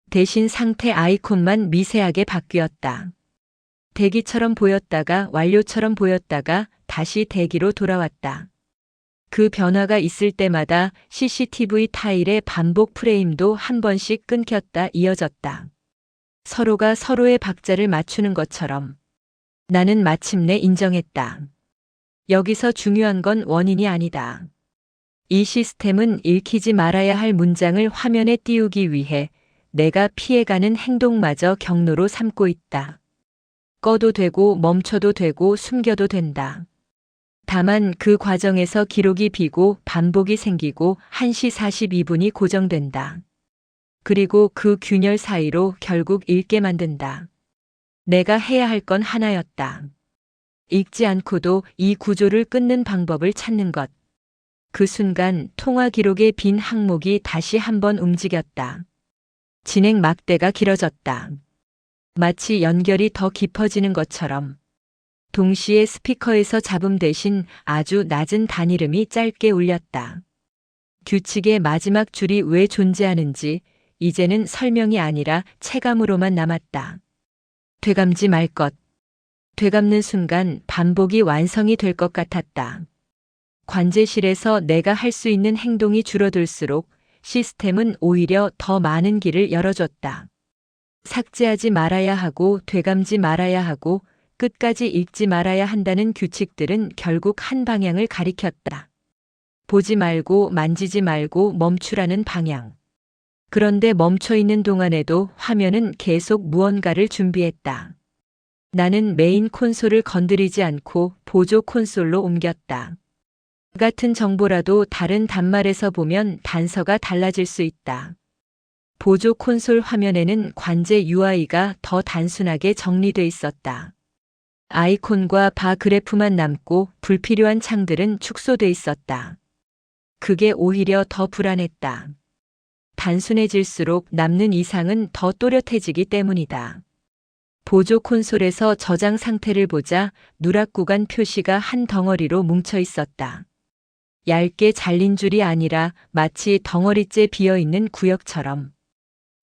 대신 상태 아이콘만 미세하게 바뀌었다. 대기처럼 보였다가 완료처럼 보였다가 다시 대기로 돌아왔다. 그 변화가 있을 때마다 CCTV 타일의 반복 프레임도 한 번씩 끊겼다 이어졌다. 서로가 서로의 박자를 맞추는 것처럼. 나는 마침내 인정했다. 여기서 중요한 건 원인이 아니다. 이 시스템은 읽히지 말아야 할 문장을 화면에 띄우기 위해 내가 피해가는 행동마저 경로로 삼고 있다. 꺼도 되고 멈춰도 되고 숨겨도 된다. 다만 그 과정에서 기록이 비고 반복이 생기고 1시 42분이 고정된다. 그리고 그 균열 사이로 결국 읽게 만든다. 내가 해야 할 건 하나였다. 읽지 않고도 이 구조를 끊는 방법을 찾는 것. 그 순간 통화 기록의 빈 항목이 다시 한번 움직였다. 진행 막대가 길어졌다. 마치 연결이 더 깊어지는 것처럼. 동시에 스피커에서 잡음 대신 아주 낮은 단이름이 짧게 울렸다. 규칙의 마지막 줄이 왜 존재하는지 이제는 설명이 아니라 체감으로만 남았다. 되감지 말 것. 되감는 순간 반복이 완성이 될 것 같았다. 관제실에서 내가 할 수 있는 행동이 줄어들수록 시스템은 오히려 더 많은 길을 열어줬다. 삭제하지 말아야 하고 되감지 말아야 하고 끝까지 읽지 말아야 한다는 규칙들은 결국 한 방향을 가리켰다. 보지 말고 만지지 말고 멈추라는 방향. 그런데 멈춰 있는 동안에도 화면은 계속 무언가를 준비했다. 나는 메인 콘솔을 건드리지 않고 보조 콘솔로 옮겼다. 같은 정보라도 다른 단말에서 보면 단서가 달라질 수 있다. 보조 콘솔 화면에는 관제 UI가 더 단순하게 정리돼 있었다. 아이콘과 바 그래프만 남고 불필요한 창들은 축소돼 있었다. 그게 오히려 더 불안했다. 단순해질수록 남는 이상은 더 또렷해지기 때문이다. 보조 콘솔에서 저장 상태를 보자 누락 구간 표시가 한 덩어리로 뭉쳐 있었다. 얇게 잘린 줄이 아니라 마치 덩어리째 비어있는 구역처럼.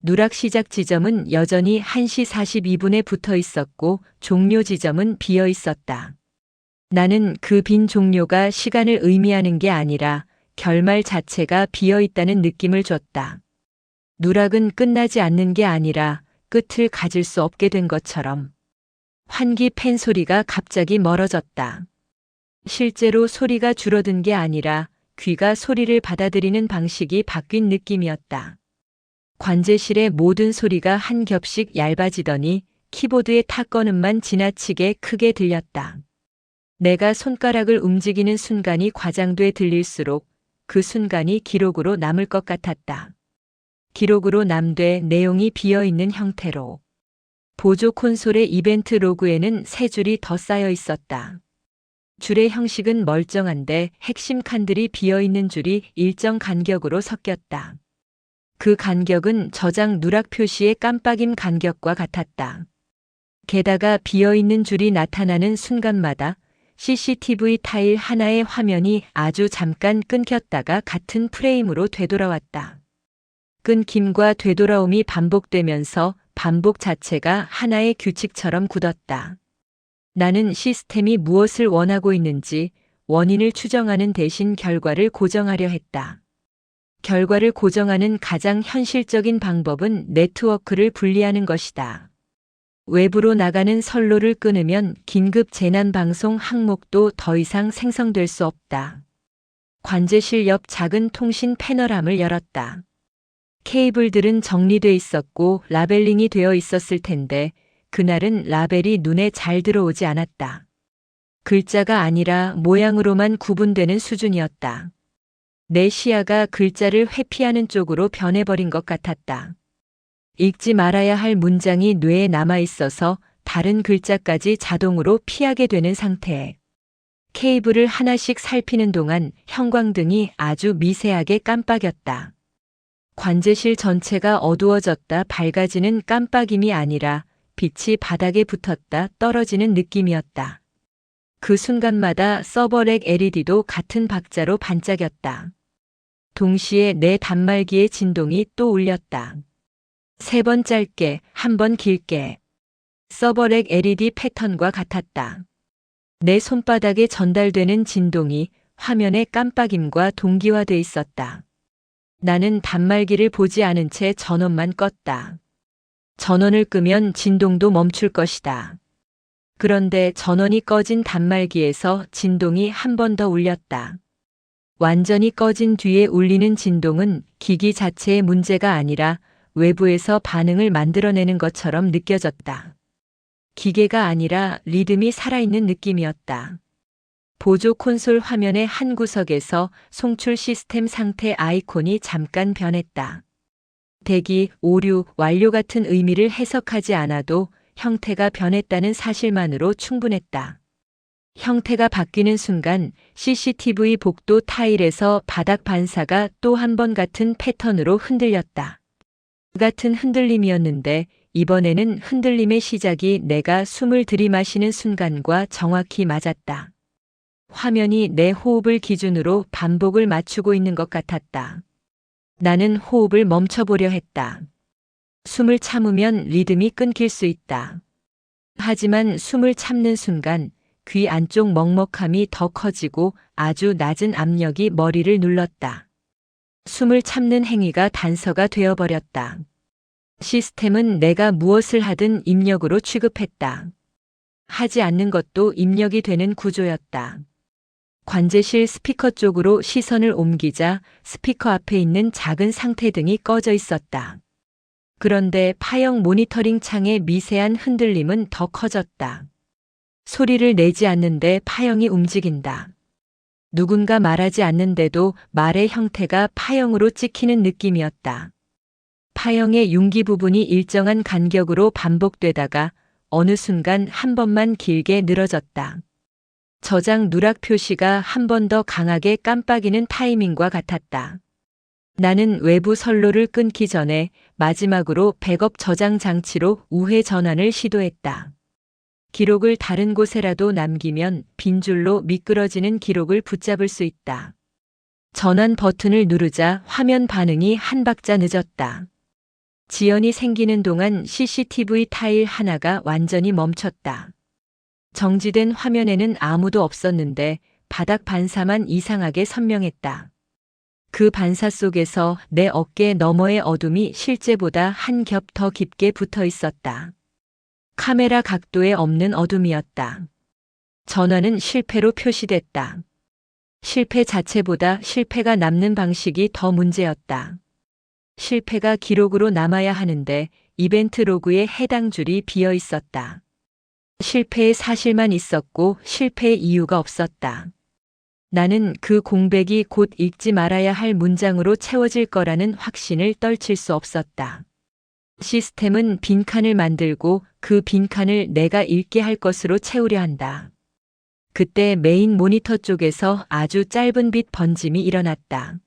누락 시작 지점은 여전히 1시 42분에 붙어 있었고 종료 지점은 비어 있었다. 나는 그 빈 종료가 시간을 의미하는 게 아니라 결말 자체가 비어 있다는 느낌을 줬다. 누락은 끝나지 않는 게 아니라 끝을 가질 수 없게 된 것처럼. 환기 팬 소리가 갑자기 멀어졌다. 실제로 소리가 줄어든 게 아니라 귀가 소리를 받아들이는 방식이 바뀐 느낌이었다. 관제실의 모든 소리가 한 겹씩 얇아지더니 키보드의 탁건음만 지나치게 크게 들렸다. 내가 손가락을 움직이는 순간이 과장돼 들릴수록 그 순간이 기록으로 남을 것 같았다. 기록으로 남되 내용이 비어있는 형태로. 보조 콘솔의 이벤트 로그에는 3줄이 더 쌓여 있었다. 줄의 형식은 멀쩡한데 핵심 칸들이 비어있는 줄이 일정 간격으로 섞였다. 그 간격은 저장 누락 표시의 깜빡임 간격과 같았다. 게다가 비어있는 줄이 나타나는 순간마다 CCTV 타일 하나의 화면이 아주 잠깐 끊겼다가 같은 프레임으로 되돌아왔다. 끊김과 되돌아옴이 반복되면서 반복 자체가 하나의 규칙처럼 굳었다. 나는 시스템이 무엇을 원하고 있는지 원인을 추정하는 대신 결과를 고정하려 했다. 결과를 고정하는 가장 현실적인 방법은 네트워크를 분리하는 것이다. 외부로 나가는 선로를 끊으면 긴급 재난 방송 항목도 더 이상 생성될 수 없다. 관제실 옆 작은 통신 패널함을 열었다. 케이블들은 정리돼 있었고 라벨링이 되어 있었을 텐데 그날은 라벨이 눈에 잘 들어오지 않았다. 글자가 아니라 모양으로만 구분되는 수준이었다. 내 시야가 글자를 회피하는 쪽으로 변해버린 것 같았다. 읽지 말아야 할 문장이 뇌에 남아있어서 다른 글자까지 자동으로 피하게 되는 상태에 케이블을 하나씩 살피는 동안 형광등이 아주 미세하게 깜빡였다. 관제실 전체가 어두워졌다 밝아지는 깜빡임이 아니라 빛이 바닥에 붙었다 떨어지는 느낌이었다. 그 순간마다 서버렉 LED도 같은 박자로 반짝였다. 동시에 내 단말기의 진동이 또 울렸다. 3번 짧게, 1번 길게. 서버렉 LED 패턴과 같았다. 내 손바닥에 전달되는 진동이 화면의 깜빡임과 동기화돼 있었다. 나는 단말기를 보지 않은 채 전원만 껐다. 전원을 끄면 진동도 멈출 것이다. 그런데 전원이 꺼진 단말기에서 진동이 한 번 더 울렸다. 완전히 꺼진 뒤에 울리는 진동은 기기 자체의 문제가 아니라 외부에서 반응을 만들어내는 것처럼 느껴졌다. 기계가 아니라 리듬이 살아있는 느낌이었다. 보조 콘솔 화면의 한 구석에서 송출 시스템 상태 아이콘이 잠깐 변했다. 대기, 오류, 완료 같은 의미를 해석하지 않아도 형태가 변했다는 사실만으로 충분했다. 형태가 바뀌는 순간 CCTV 복도 타일에서 바닥 반사가 또 한 번 같은 패턴으로 흔들렸다. 같은 흔들림이었는데 이번에는 흔들림의 시작이 내가 숨을 들이마시는 순간과 정확히 맞았다. 화면이 내 호흡을 기준으로 반복을 맞추고 있는 것 같았다. 나는 호흡을 멈춰보려 했다. 숨을 참으면 리듬이 끊길 수 있다. 하지만 숨을 참는 순간 귀 안쪽 먹먹함이 더 커지고 아주 낮은 압력이 머리를 눌렀다. 숨을 참는 행위가 단서가 되어버렸다. 시스템은 내가 무엇을 하든 입력으로 취급했다. 하지 않는 것도 입력이 되는 구조였다. 관제실 스피커 쪽으로 시선을 옮기자 스피커 앞에 있는 작은 상태등이 꺼져 있었다. 그런데 파형 모니터링 창의 미세한 흔들림은 더 커졌다. 소리를 내지 않는데 파형이 움직인다. 누군가 말하지 않는데도 말의 형태가 파형으로 찍히는 느낌이었다. 파형의 융기 부분이 일정한 간격으로 반복되다가 어느 순간 한 번만 길게 늘어졌다. 저장 누락 표시가 한 번 더 강하게 깜빡이는 타이밍과 같았다. 나는 외부 선로를 끊기 전에 마지막으로 백업 저장 장치로 우회 전환을 시도했다. 기록을 다른 곳에라도 남기면 빈줄로 미끄러지는 기록을 붙잡을 수 있다. 전환 버튼을 누르자 화면 반응이 한 박자 늦었다. 지연이 생기는 동안 CCTV 타일 하나가 완전히 멈췄다. 정지된 화면에는 아무도 없었는데 바닥 반사만 이상하게 선명했다. 그 반사 속에서 내 어깨 너머의 어둠이 실제보다 한 겹 더 깊게 붙어 있었다. 카메라 각도에 없는 어둠이었다. 전환은 실패로 표시됐다. 실패 자체보다 실패가 남는 방식이 더 문제였다. 실패가 기록으로 남아야 하는데 이벤트 로그에 해당 줄이 비어 있었다. 실패의 사실만 있었고 실패의 이유가 없었다. 나는 그 공백이 곧 읽지 말아야 할 문장으로 채워질 거라는 확신을 떨칠 수 없었다. 시스템은 빈칸을 만들고 그 빈칸을 내가 읽게 할 것으로 채우려 한다. 그때 메인 모니터 쪽에서 아주 짧은 빛 번짐이 일어났다.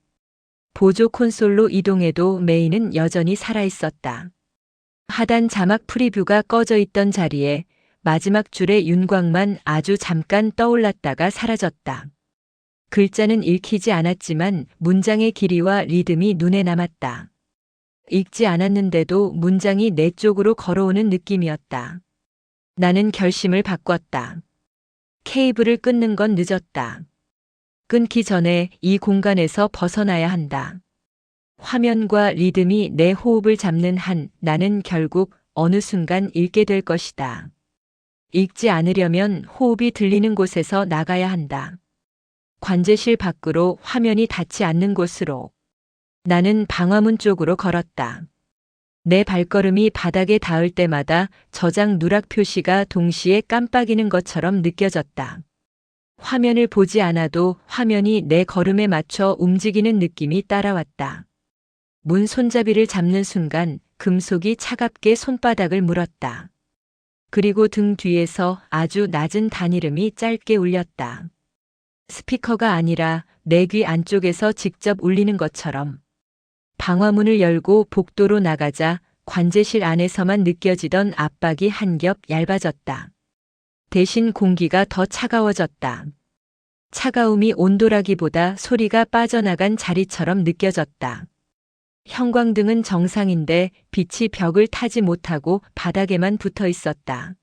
보조 콘솔로 이동해도 메인은 여전히 살아있었다. 하단 자막 프리뷰가 꺼져 있던 자리에 마지막 줄의 윤곽만 아주 잠깐 떠올랐다가 사라졌다. 글자는 읽히지 않았지만 문장의 길이와 리듬이 눈에 남았다. 읽지 않았는데도 문장이 내 쪽으로 걸어오는 느낌이었다. 나는 결심을 바꿨다. 케이블을 끊는 건 늦었다. 끊기 전에 이 공간에서 벗어나야 한다. 화면과 리듬이 내 호흡을 잡는 한 나는 결국 어느 순간 읽게 될 것이다. 읽지 않으려면 호흡이 들리는 곳에서 나가야 한다. 관제실 밖으로 화면이 닿지 않는 곳으로. 나는 방화문 쪽으로 걸었다. 내 발걸음이 바닥에 닿을 때마다 저장 누락 표시가 동시에 깜빡이는 것처럼 느껴졌다. 화면을 보지 않아도 화면이 내 걸음에 맞춰 움직이는 느낌이 따라왔다. 문 손잡이를 잡는 순간 금속이 차갑게 손바닥을 물었다. 그리고 등 뒤에서 아주 낮은 단이름이 짧게 울렸다. 스피커가 아니라 내 귀 안쪽에서 직접 울리는 것처럼. 방화문을 열고 복도로 나가자 관제실 안에서만 느껴지던 압박이 한 겹 얇아졌다. 대신 공기가 더 차가워졌다. 차가움이 온도라기보다 소리가 빠져나간 자리처럼 느껴졌다. 형광등은 정상인데 빛이 벽을 타지 못하고 바닥에만 붙어 있었다.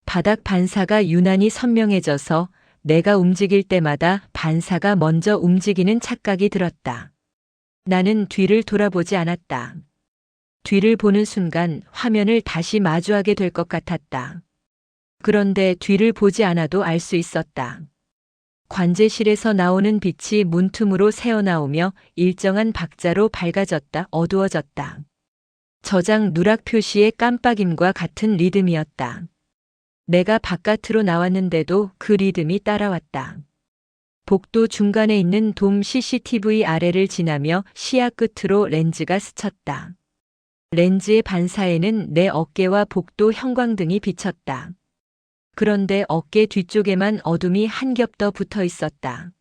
바닥 반사가 유난히 선명해져서 내가 움직일 때마다 반사가 먼저 움직이는 착각이 들었다. 나는 뒤를 돌아보지 않았다. 뒤를 보는 순간 화면을 다시 마주하게 될 것 같았다. 그런데 뒤를 보지 않아도 알 수 있었다. 관제실에서 나오는 빛이 문틈으로 새어나오며 일정한 박자로 밝아졌다 어두워졌다. 저장 누락 표시의 깜빡임과 같은 리듬이었다. 내가 바깥으로 나왔는데도 그 리듬이 따라왔다. 복도 중간에 있는 돔 CCTV 아래를 지나며 시야 끝으로 렌즈가 스쳤다. 렌즈의 반사에는 내 어깨와 복도 형광등이 비쳤다. 그런데 어깨 뒤쪽에만 어둠이 한 겹 더 붙어 있었다.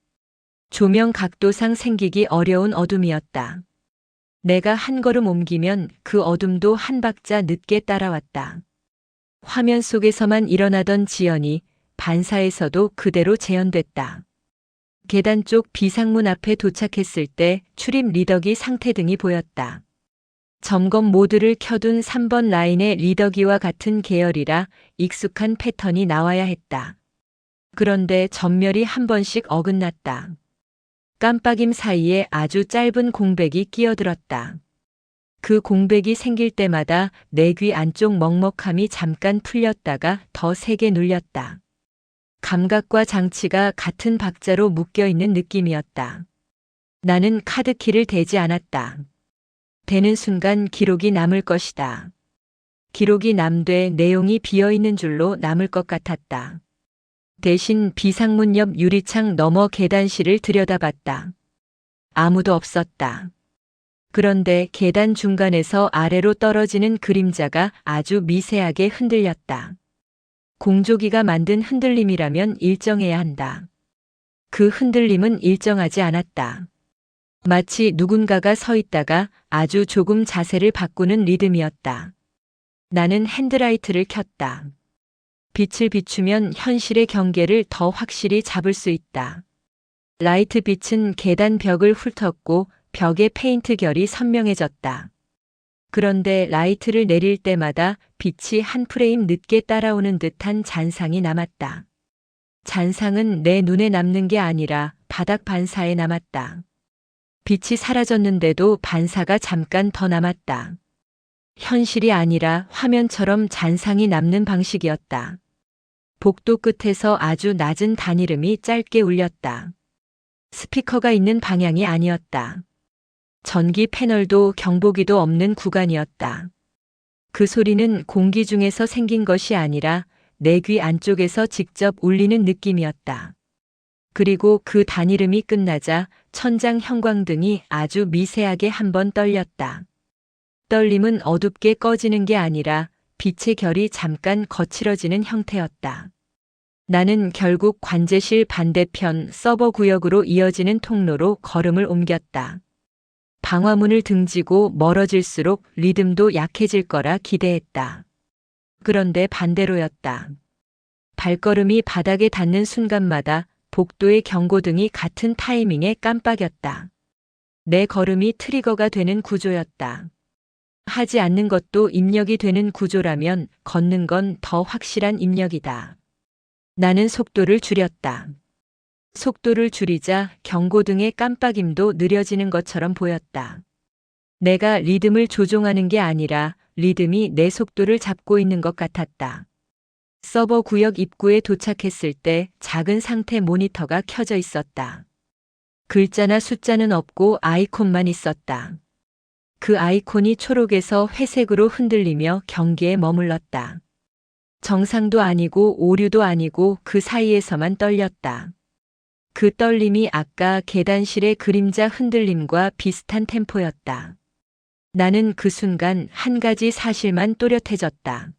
조명 각도상 생기기 어려운 어둠이었다. 내가 한 걸음 옮기면 그 어둠도 한 박자 늦게 따라왔다. 화면 속에서만 일어나던 지연이 반사에서도 그대로 재현됐다. 계단 쪽 비상문 앞에 도착했을 때 출입 리더기 상태등이 보였다. 점검 모드를 켜둔 3번 라인의 리더기와 같은 계열이라 익숙한 패턴이 나와야 했다. 그런데 전멸이 한 번씩 어긋났다. 깜빡임 사이에 아주 짧은 공백이 끼어들었다. 그 공백이 생길 때마다 내 귀 안쪽 먹먹함이 잠깐 풀렸다가 더 세게 눌렸다. 감각과 장치가 같은 박자로 묶여있는 느낌이었다. 나는 카드키를 대지 않았다. 대는 순간 기록이 남을 것이다. 기록이 남되 내용이 비어있는 줄로 남을 것 같았다. 대신 비상문 옆 유리창 너머 계단실을 들여다봤다. 아무도 없었다. 그런데 계단 중간에서 아래로 떨어지는 그림자가 아주 미세하게 흔들렸다. 공조기가 만든 흔들림이라면 일정해야 한다. 그 흔들림은 일정하지 않았다. 마치 누군가가 서 있다가 아주 조금 자세를 바꾸는 리듬이었다. 나는 핸드라이트를 켰다. 빛을 비추면 현실의 경계를 더 확실히 잡을 수 있다. 라이트 빛은 계단 벽을 훑었고 벽의 페인트 결이 선명해졌다. 그런데 라이트를 내릴 때마다 빛이 한 프레임 늦게 따라오는 듯한 잔상이 남았다. 잔상은 내 눈에 남는 게 아니라 바닥 반사에 남았다. 빛이 사라졌는데도 반사가 잠깐 더 남았다. 현실이 아니라 화면처럼 잔상이 남는 방식이었다. 복도 끝에서 아주 낮은 단이름이 짧게 울렸다. 스피커가 있는 방향이 아니었다. 전기 패널도 경보기도 없는 구간이었다. 그 소리는 공기 중에서 생긴 것이 아니라 내 귀 안쪽에서 직접 울리는 느낌이었다. 그리고 그 단이름이 끝나자 천장 형광등이 아주 미세하게 한번 떨렸다. 떨림은 어둡게 꺼지는 게 아니라 빛의 결이 잠깐 거칠어지는 형태였다. 나는 결국 관제실 반대편 서버 구역으로 이어지는 통로로 걸음을 옮겼다. 방화문을 등지고 멀어질수록 리듬도 약해질 거라 기대했다. 그런데 반대로였다. 발걸음이 바닥에 닿는 순간마다 복도의 경고등이 같은 타이밍에 깜빡였다. 내 걸음이 트리거가 되는 구조였다. 하지 않는 것도 입력이 되는 구조라면 걷는 건 더 확실한 입력이다. 나는 속도를 줄였다. 속도를 줄이자 경고등의 깜빡임도 느려지는 것처럼 보였다. 내가 리듬을 조종하는 게 아니라 리듬이 내 속도를 잡고 있는 것 같았다. 서버 구역 입구에 도착했을 때 작은 상태 모니터가 켜져 있었다. 글자나 숫자는 없고 아이콘만 있었다. 그 아이콘이 초록에서 회색으로 흔들리며 경계에 머물렀다. 정상도 아니고 오류도 아니고 그 사이에서만 떨렸다. 그 떨림이 아까 계단실의 그림자 흔들림과 비슷한 템포였다. 나는 그 순간 한 가지 사실만 또렷해졌다.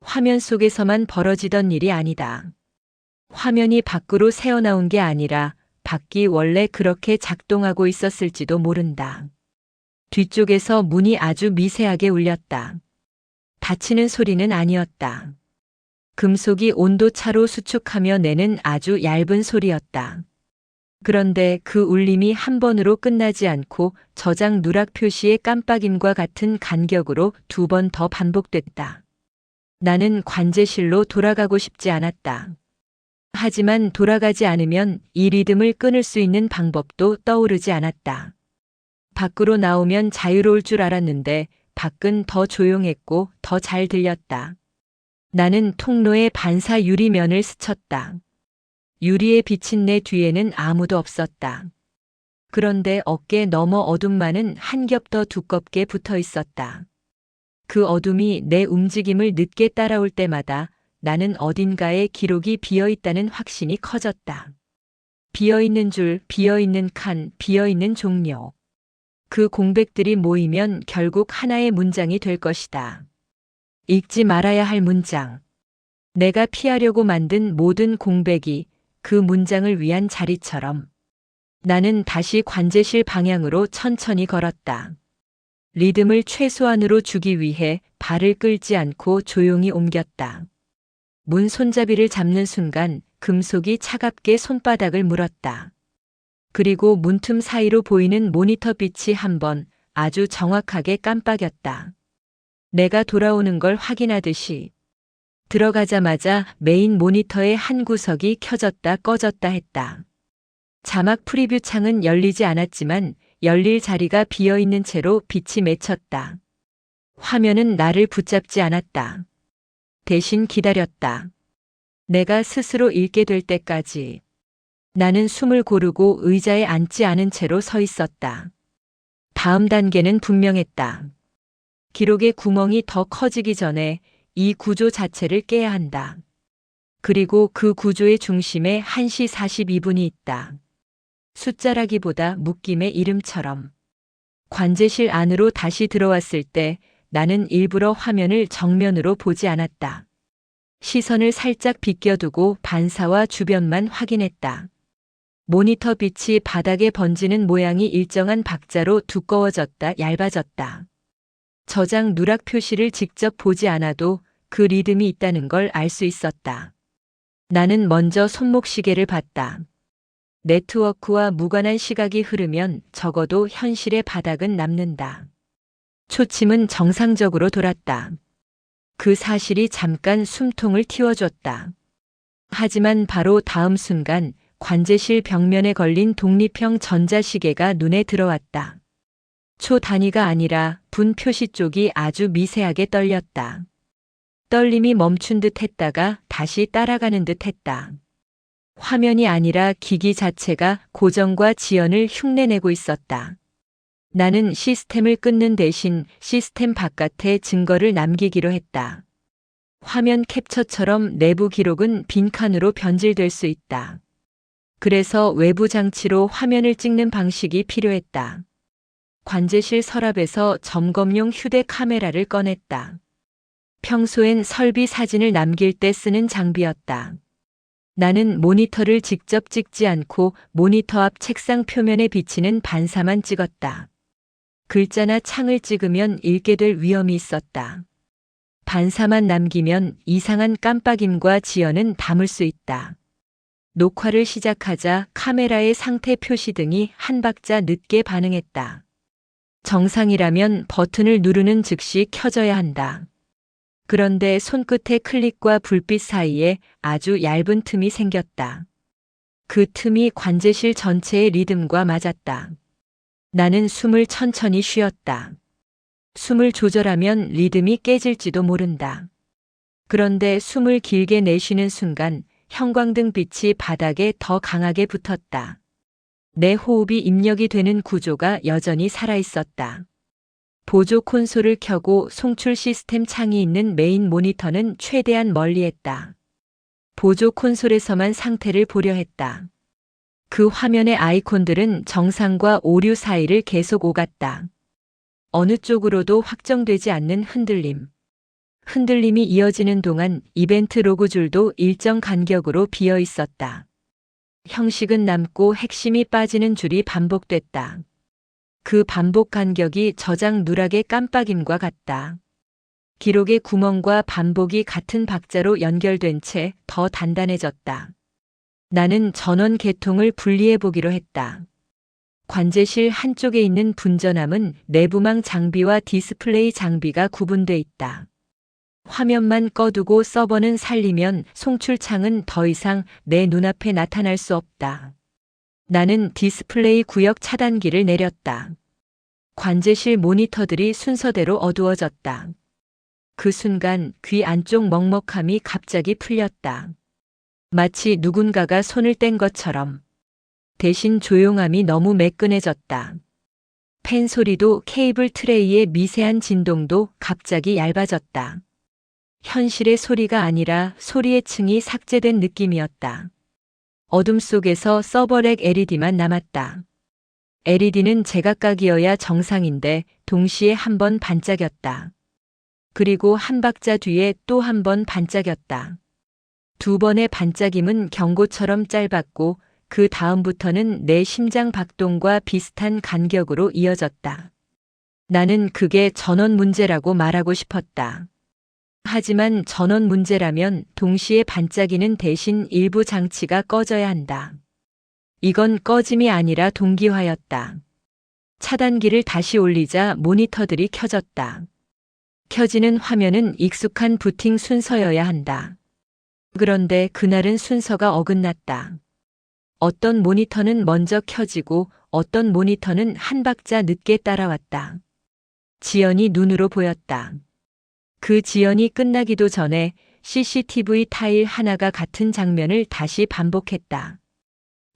화면 속에서만 벌어지던 일이 아니다. 화면이 밖으로 새어나온 게 아니라 밖이 원래 그렇게 작동하고 있었을지도 모른다. 뒤쪽에서 문이 아주 미세하게 울렸다. 닫히는 소리는 아니었다. 금속이 온도차로 수축하며 내는 아주 얇은 소리였다. 그런데 그 울림이 한 번으로 끝나지 않고 저장 누락 표시의 깜빡임과 같은 간격으로 2번 더 반복됐다. 나는 관제실로 돌아가고 싶지 않았다. 하지만 돌아가지 않으면 이 리듬을 끊을 수 있는 방법도 떠오르지 않았다. 밖으로 나오면 자유로울 줄 알았는데 밖은 더 조용했고 더 잘 들렸다. 나는 통로의 반사 유리면을 스쳤다. 유리에 비친 내 뒤에는 아무도 없었다. 그런데 어깨 너머 어둠만은 한 겹 더 두껍게 붙어 있었다. 그 어둠이 내 움직임을 늦게 따라올 때마다 나는 어딘가에 기록이 비어 있다는 확신이 커졌다. 비어 있는 줄, 비어 있는 칸, 비어 있는 종료. 그 공백들이 모이면 결국 하나의 문장이 될 것이다. 읽지 말아야 할 문장. 내가 피하려고 만든 모든 공백이 그 문장을 위한 자리처럼. 나는 다시 관제실 방향으로 천천히 걸었다. 리듬을 최소한으로 주기 위해 발을 끌지 않고 조용히 옮겼다. 문 손잡이를 잡는 순간 금속이 차갑게 손바닥을 물었다. 그리고 문틈 사이로 보이는 모니터 빛이 한 번 아주 정확하게 깜빡였다. 내가 돌아오는 걸 확인하듯이. 들어가자마자 메인 모니터의 한 구석이 켜졌다 꺼졌다 했다. 자막 프리뷰 창은 열리지 않았지만 열릴 자리가 비어 있는 채로 빛이 맺혔다. 화면은 나를 붙잡지 않았다. 대신 기다렸다. 내가 스스로 읽게 될 때까지. 나는 숨을 고르고 의자에 앉지 않은 채로 서 있었다. 다음 단계는 분명했다. 기록의 구멍이 더 커지기 전에 이 구조 자체를 깨야 한다. 그리고 그 구조의 중심에 1시 42분이 있다. 숫자라기보다 묶임의 이름처럼. 관제실 안으로 다시 들어왔을 때 나는 일부러 화면을 정면으로 보지 않았다. 시선을 살짝 비껴두고 반사와 주변만 확인했다. 모니터 빛이 바닥에 번지는 모양이 일정한 박자로 두꺼워졌다, 얇아졌다. 저장 누락 표시를 직접 보지 않아도 그 리듬이 있다는 걸 알 수 있었다. 나는 먼저 손목시계를 봤다. 네트워크와 무관한 시각이 흐르면 적어도 현실의 바닥은 남는다. 초침은 정상적으로 돌았다. 그 사실이 잠깐 숨통을 틔워줬다. 하지만 바로 다음 순간 관제실 벽면에 걸린 독립형 전자시계가 눈에 들어왔다. 초 단위가 아니라 분 표시 쪽이 아주 미세하게 떨렸다. 떨림이 멈춘 듯 했다가 다시 따라가는 듯 했다. 화면이 아니라 기기 자체가 고정과 지연을 흉내내고 있었다. 나는 시스템을 끊는 대신 시스템 바깥에 증거를 남기기로 했다. 화면 캡처처럼 내부 기록은 빈칸으로 변질될 수 있다. 그래서 외부 장치로 화면을 찍는 방식이 필요했다. 관제실 서랍에서 점검용 휴대 카메라를 꺼냈다. 평소엔 설비 사진을 남길 때 쓰는 장비였다. 나는 모니터를 직접 찍지 않고 모니터 앞 책상 표면에 비치는 반사만 찍었다. 글자나 창을 찍으면 읽게 될 위험이 있었다. 반사만 남기면 이상한 깜빡임과 지연은 담을 수 있다. 녹화를 시작하자 카메라의 상태 표시 등이 한 박자 늦게 반응했다. 정상이라면 버튼을 누르는 즉시 켜져야 한다. 그런데 손끝의 클릭과 불빛 사이에 아주 얇은 틈이 생겼다. 그 틈이 관제실 전체의 리듬과 맞았다. 나는 숨을 천천히 쉬었다. 숨을 조절하면 리듬이 깨질지도 모른다. 그런데 숨을 길게 내쉬는 순간 형광등 빛이 바닥에 더 강하게 붙었다. 내 호흡이 입력이 되는 구조가 여전히 살아있었다. 보조 콘솔을 켜고 송출 시스템 창이 있는 메인 모니터는 최대한 멀리했다. 보조 콘솔에서만 상태를 보려 했다. 그 화면의 아이콘들은 정상과 오류 사이를 계속 오갔다. 어느 쪽으로도 확정되지 않는 흔들림. 흔들림이 이어지는 동안 이벤트 로그 줄도 일정 간격으로 비어 있었다. 형식은 남고 핵심이 빠지는 줄이 반복됐다. 그 반복 간격이 저장 누락의 깜빡임과 같다. 기록의 구멍과 반복이 같은 박자로 연결된 채 더 단단해졌다. 나는 전원 계통을 분리해 보기로 했다. 관제실 한쪽에 있는 분전함은 내부망 장비와 디스플레이 장비가 구분돼 있다. 화면만 꺼두고 서버는 살리면 송출창은 더 이상 내 눈앞에 나타날 수 없다. 나는 디스플레이 구역 차단기를 내렸다. 관제실 모니터들이 순서대로 어두워졌다. 그 순간 귀 안쪽 먹먹함이 갑자기 풀렸다. 마치 누군가가 손을 뗀 것처럼. 대신 조용함이 너무 매끈해졌다. 펜 소리도 케이블 트레이의 미세한 진동도 갑자기 얇아졌다. 현실의 소리가 아니라 소리의 층이 삭제된 느낌이었다. 어둠 속에서 서버렉 LED만 남았다. LED는 제각각이어야 정상인데 동시에 한 번 반짝였다. 그리고 한 박자 뒤에 또 한 번 반짝였다. 두 번의 반짝임은 경고처럼 짧았고 그 다음부터는 내 심장 박동과 비슷한 간격으로 이어졌다. 나는 그게 전원 문제라고 말하고 싶었다. 하지만 전원 문제라면 동시에 반짝이는 대신 일부 장치가 꺼져야 한다. 이건 꺼짐이 아니라 동기화였다. 차단기를 다시 올리자 모니터들이 켜졌다. 켜지는 화면은 익숙한 부팅 순서여야 한다. 그런데 그날은 순서가 어긋났다. 어떤 모니터는 먼저 켜지고 어떤 모니터는 한 박자 늦게 따라왔다. 지연이 눈으로 보였다. 그 지연이 끝나기도 전에 CCTV 타일 하나가 같은 장면을 다시 반복했다.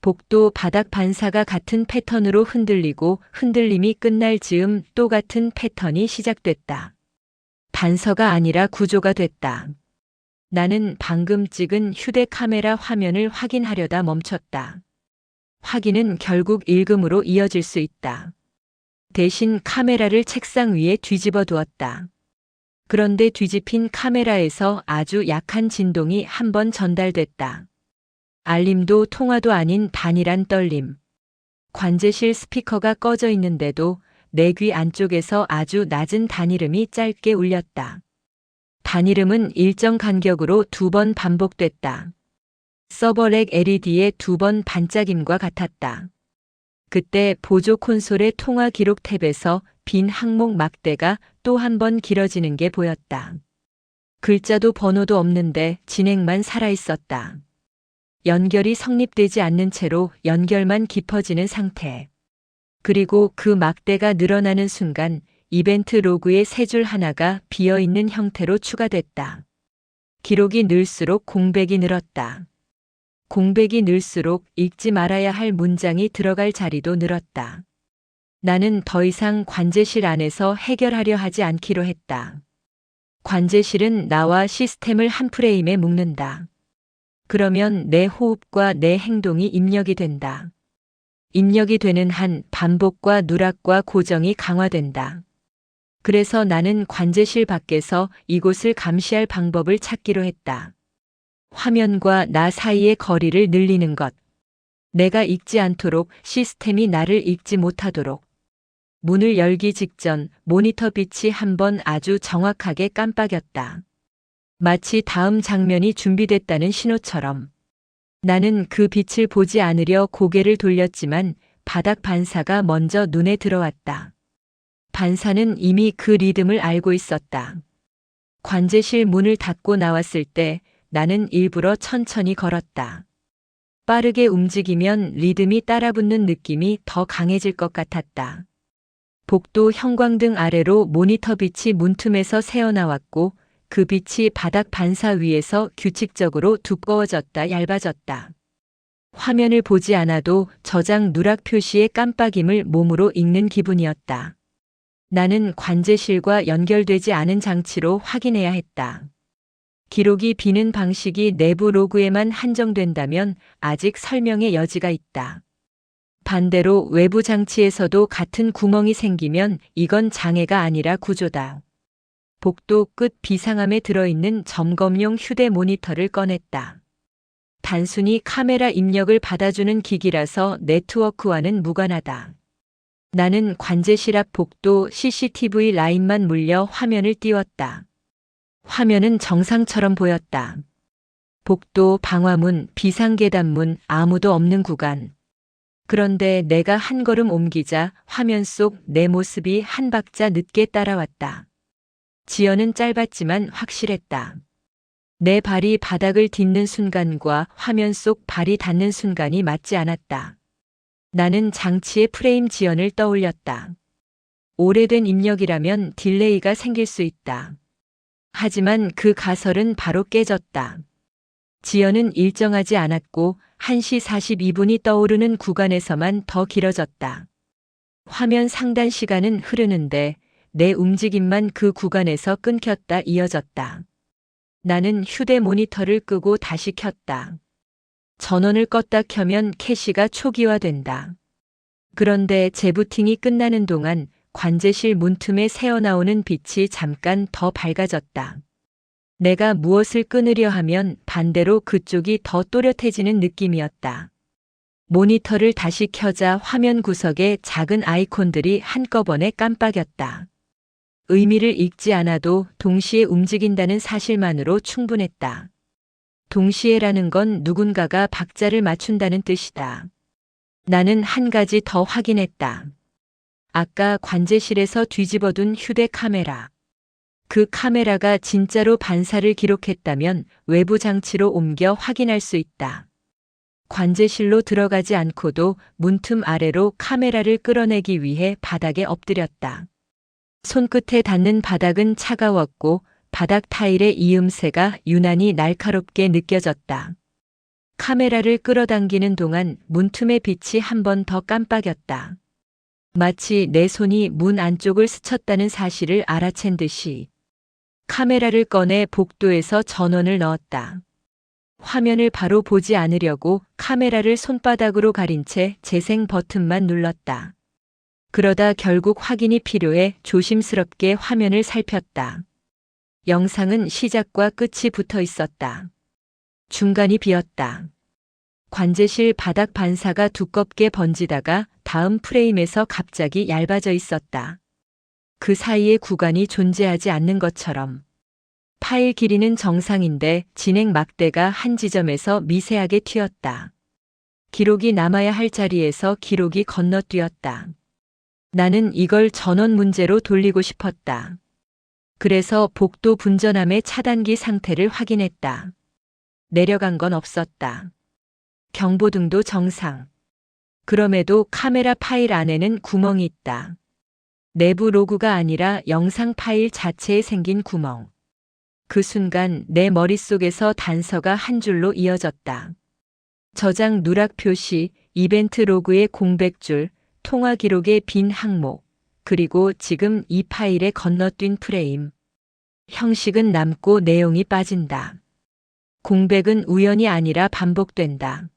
복도 바닥 반사가 같은 패턴으로 흔들리고 흔들림이 끝날 즈음 또 같은 패턴이 시작됐다. 단서가 아니라 구조가 됐다. 나는 방금 찍은 휴대카메라 화면을 확인하려다 멈췄다. 확인은 결국 읽음으로 이어질 수 있다. 대신 카메라를 책상 위에 뒤집어 두었다. 그런데 뒤집힌 카메라에서 아주 약한 진동이 한 번 전달됐다. 알림도 통화도 아닌 단일한 떨림. 관제실 스피커가 꺼져 있는데도 내 귀 안쪽에서 아주 낮은 단이름이 짧게 울렸다. 단이름은 일정 간격으로 두 번 반복됐다. 서버렉 LED의 두 번 반짝임과 같았다. 그때 보조 콘솔의 통화 기록 탭에서 빈 항목 막대가 또 한 번 길어지는 게 보였다. 글자도 번호도 없는데 진행만 살아있었다. 연결이 성립되지 않는 채로 연결만 깊어지는 상태. 그리고 그 막대가 늘어나는 순간 이벤트 로그의 세 줄 하나가 비어있는 형태로 추가됐다. 기록이 늘수록 공백이 늘었다. 공백이 늘수록 읽지 말아야 할 문장이 들어갈 자리도 늘었다. 나는 더 이상 관제실 안에서 해결하려 하지 않기로 했다. 관제실은 나와 시스템을 한 프레임에 묶는다. 그러면 내 호흡과 내 행동이 입력이 된다. 입력이 되는 한 반복과 누락과 고정이 강화된다. 그래서 나는 관제실 밖에서 이곳을 감시할 방법을 찾기로 했다. 화면과 나 사이의 거리를 늘리는 것. 내가 읽지 않도록 시스템이 나를 읽지 못하도록. 문을 열기 직전 모니터 빛이 한 번 아주 정확하게 깜빡였다. 마치 다음 장면이 준비됐다는 신호처럼. 나는 그 빛을 보지 않으려 고개를 돌렸지만 바닥 반사가 먼저 눈에 들어왔다. 반사는 이미 그 리듬을 알고 있었다. 관제실 문을 닫고 나왔을 때 나는 일부러 천천히 걸었다. 빠르게 움직이면 리듬이 따라붙는 느낌이 더 강해질 것 같았다. 복도 형광등 아래로 모니터 빛이 문틈에서 새어나왔고 그 빛이 바닥 반사 위에서 규칙적으로 두꺼워졌다 얇아졌다. 화면을 보지 않아도 저장 누락 표시의 깜빡임을 몸으로 읽는 기분이었다. 나는 관제실과 연결되지 않은 장치로 확인해야 했다. 기록이 비는 방식이 내부 로그에만 한정된다면 아직 설명의 여지가 있다. 반대로 외부 장치에서도 같은 구멍이 생기면 이건 장애가 아니라 구조다. 복도 끝 비상함에 들어있는 점검용 휴대 모니터를 꺼냈다. 단순히 카메라 입력을 받아주는 기기라서 네트워크와는 무관하다. 나는 관제실 앞 복도 CCTV 라인만 물려 화면을 띄웠다. 화면은 정상처럼 보였다. 복도, 방화문, 비상계단문, 아무도 없는 구간. 그런데 내가 한 걸음 옮기자 화면 속 내 모습이 한 박자 늦게 따라왔다. 지연은 짧았지만 확실했다. 내 발이 바닥을 딛는 순간과 화면 속 발이 닿는 순간이 맞지 않았다. 나는 장치의 프레임 지연을 떠올렸다. 오래된 입력이라면 딜레이가 생길 수 있다. 하지만 그 가설은 바로 깨졌다. 지연은 일정하지 않았고 1시 42분이 떠오르는 구간에서만 더 길어졌다. 화면 상단 시간은 흐르는데 내 움직임만 그 구간에서 끊겼다 이어졌다. 나는 휴대 모니터를 끄고 다시 켰다. 전원을 껐다 켜면 캐시가 초기화된다. 그런데 재부팅이 끝나는 동안 관제실 문틈에 새어나오는 빛이 잠깐 더 밝아졌다. 내가 무엇을 끊으려 하면 반대로 그쪽이 더 또렷해지는 느낌이었다. 모니터를 다시 켜자 화면 구석에 작은 아이콘들이 한꺼번에 깜빡였다. 의미를 읽지 않아도 동시에 움직인다는 사실만으로 충분했다. 동시에라는 건 누군가가 박자를 맞춘다는 뜻이다. 나는 한 가지 더 확인했다. 아까 관제실에서 뒤집어둔 휴대 카메라. 그 카메라가 진짜로 반사를 기록했다면 외부 장치로 옮겨 확인할 수 있다. 관제실로 들어가지 않고도 문틈 아래로 카메라를 끌어내기 위해 바닥에 엎드렸다. 손끝에 닿는 바닥은 차가웠고 바닥 타일의 이음새가 유난히 날카롭게 느껴졌다. 카메라를 끌어당기는 동안 문틈의 빛이 한 번 더 깜빡였다. 마치 내 손이 문 안쪽을 스쳤다는 사실을 알아챈 듯이. 카메라를 꺼내 복도에서 전원을 넣었다. 화면을 바로 보지 않으려고 카메라를 손바닥으로 가린 채 재생 버튼만 눌렀다. 그러다 결국 확인이 필요해 조심스럽게 화면을 살폈다. 영상은 시작과 끝이 붙어 있었다. 중간이 비었다. 관제실 바닥 반사가 두껍게 번지다가 다음 프레임에서 갑자기 얇아져 있었다. 그 사이에 구간이 존재하지 않는 것처럼. 파일 길이는 정상인데 진행 막대가 한 지점에서 미세하게 튀었다. 기록이 남아야 할 자리에서 기록이 건너뛰었다. 나는 이걸 전원 문제로 돌리고 싶었다. 그래서 복도 분전함의 차단기 상태를 확인했다. 내려간 건 없었다. 경보등도 정상. 그럼에도 카메라 파일 안에는 구멍이 있다. 내부 로그가 아니라 영상 파일 자체에 생긴 구멍. 그 순간 내 머릿속에서 단서가 한 줄로 이어졌다. 저장 누락 표시, 이벤트 로그의 공백줄, 통화 기록의 빈 항목, 그리고 지금 이 파일에 건너뛴 프레임. 형식은 남고 내용이 빠진다. 공백은 우연이 아니라 반복된다.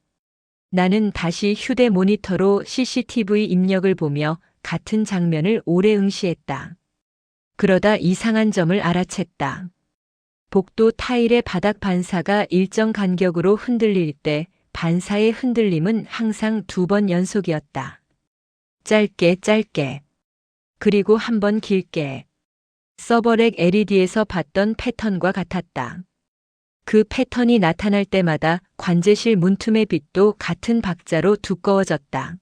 나는 다시 휴대 모니터로 CCTV 입력을 보며 같은 장면을 오래 응시했다. 그러다 이상한 점을 알아챘다. 복도 타일의 바닥 반사가 일정 간격으로 흔들릴 때 반사의 흔들림은 항상 2번 연속이었다. 짧게 짧게. 그리고 한 번 길게. 서버렉 LED에서 봤던 패턴과 같았다. 그 패턴이 나타날 때마다 관제실 문틈의 빛도 같은 박자로 두꺼워졌다.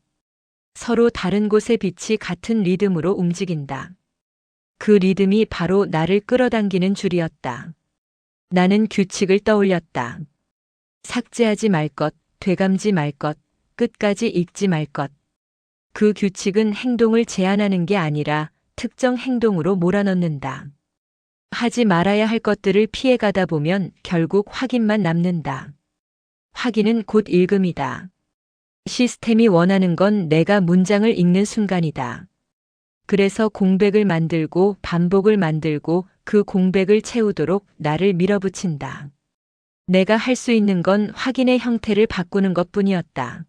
서로 다른 곳의 빛이 같은 리듬으로 움직인다. 그 리듬이 바로 나를 끌어당기는 줄이었다. 나는 규칙을 떠올렸다. 삭제하지 말 것, 되감지 말 것, 끝까지 읽지 말 것. 그 규칙은 행동을 제한하는 게 아니라 특정 행동으로 몰아넣는다. 하지 말아야 할 것들을 피해가다 보면 결국 확인만 남는다. 확인은 곧 읽음이다. 시스템이 원하는 건 내가 문장을 읽는 순간이다. 그래서 공백을 만들고 반복을 만들고 그 공백을 채우도록 나를 밀어붙인다. 내가 할 수 있는 건 확인의 형태를 바꾸는 것뿐이었다.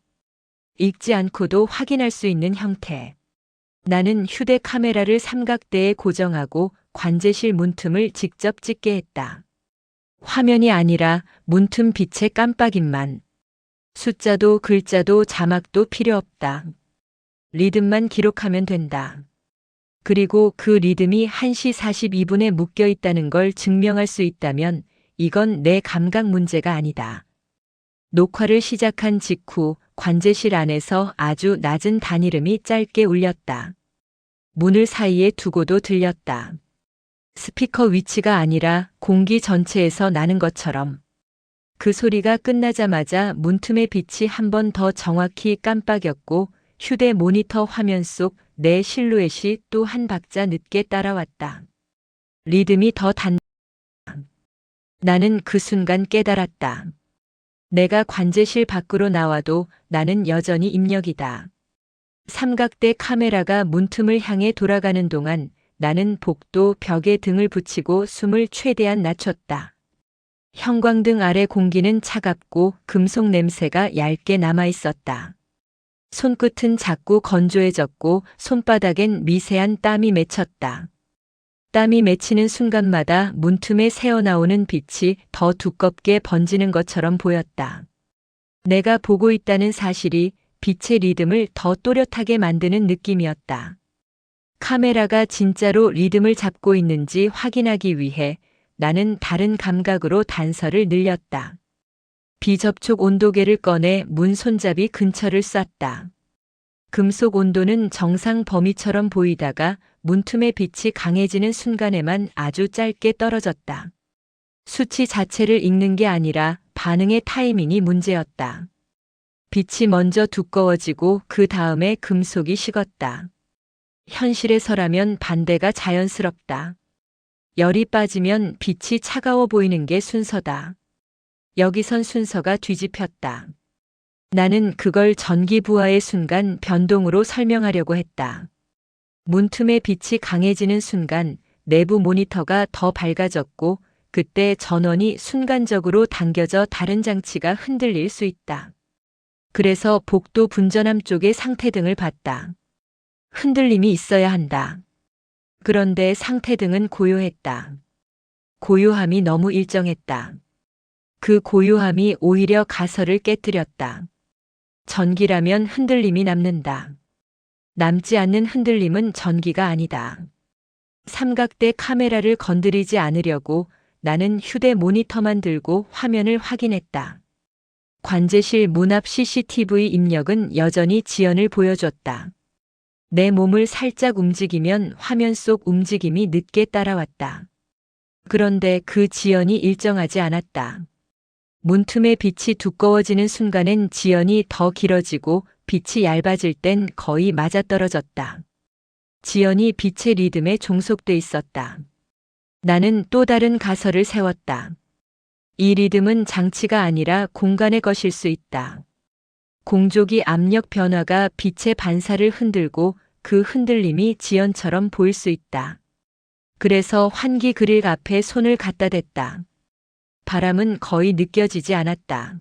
읽지 않고도 확인할 수 있는 형태. 나는 휴대 카메라를 삼각대에 고정하고 관제실 문틈을 직접 찍게 했다. 화면이 아니라 문틈 빛의 깜빡임만. 숫자도 글자도 자막도 필요 없다. 리듬만 기록하면 된다. 그리고 그 리듬이 1시 42분에 묶여 있다는 걸 증명할 수 있다면 이건 내 감각 문제가 아니다. 녹화를 시작한 직후 관제실 안에서 아주 낮은 단이름이 짧게 울렸다. 문을 사이에 두고도 들렸다. 스피커 위치가 아니라 공기 전체에서 나는 것처럼. 그 소리가 끝나자마자 문틈의 빛이 한 번 더 정확히 깜빡였고 휴대 모니터 화면 속 내 실루엣이 또 한 박자 늦게 따라왔다. 리듬이 더 단다. 나는 그 순간 깨달았다. 내가 관제실 밖으로 나와도 나는 여전히 입력이다. 삼각대 카메라가 문틈을 향해 돌아가는 동안 나는 복도 벽에 등을 붙이고 숨을 최대한 낮췄다. 형광등 아래 공기는 차갑고 금속 냄새가 얇게 남아 있었다. 손끝은 자꾸 건조해졌고 손바닥엔 미세한 땀이 맺혔다. 땀이 맺히는 순간마다 문틈에 새어나오는 빛이 더 두껍게 번지는 것처럼 보였다. 내가 보고 있다는 사실이 빛의 리듬을 더 또렷하게 만드는 느낌이었다. 카메라가 진짜로 리듬을 잡고 있는지 확인하기 위해 나는 다른 감각으로 단서를 늘렸다. 비접촉 온도계를 꺼내 문 손잡이 근처를 쐈다. 금속 온도는 정상 범위처럼 보이다가 문틈의 빛이 강해지는 순간에만 아주 짧게 떨어졌다. 수치 자체를 읽는 게 아니라 반응의 타이밍이 문제였다. 빛이 먼저 두꺼워지고 그 다음에 금속이 식었다. 현실에서라면 반대가 자연스럽다. 열이 빠지면 빛이 차가워 보이는 게 순서다. 여기선 순서가 뒤집혔다. 나는 그걸 전기 부하의 순간 변동으로 설명하려고 했다. 문틈의 빛이 강해지는 순간 내부 모니터가 더 밝아졌고 그때 전원이 순간적으로 당겨져 다른 장치가 흔들릴 수 있다. 그래서 복도 분전함 쪽에 상태등을 봤다. 흔들림이 있어야 한다. 그런데 상태등은 고요했다. 고요함이 너무 일정했다. 그 고요함이 오히려 가설을 깨뜨렸다. 전기라면 흔들림이 남는다. 남지 않는 흔들림은 전기가 아니다. 삼각대 카메라를 건드리지 않으려고 나는 휴대 모니터만 들고 화면을 확인했다. 관제실 문 앞 CCTV 입력은 여전히 지연을 보여줬다. 내 몸을 살짝 움직이면 화면 속 움직임이 늦게 따라왔다. 그런데 그 지연이 일정하지 않았다. 문틈의 빛이 두꺼워지는 순간엔 지연이 더 길어지고 빛이 얇아질 땐 거의 맞아떨어졌다. 지연이 빛의 리듬에 종속돼 있었다. 나는 또 다른 가설을 세웠다. 이 리듬은 장치가 아니라 공간의 것일 수 있다. 공조기 압력 변화가 빛의 반사를 흔들고 그 흔들림이 지연처럼 보일 수 있다. 그래서 환기 그릴 앞에 손을 갖다 댔다. 바람은 거의 느껴지지 않았다.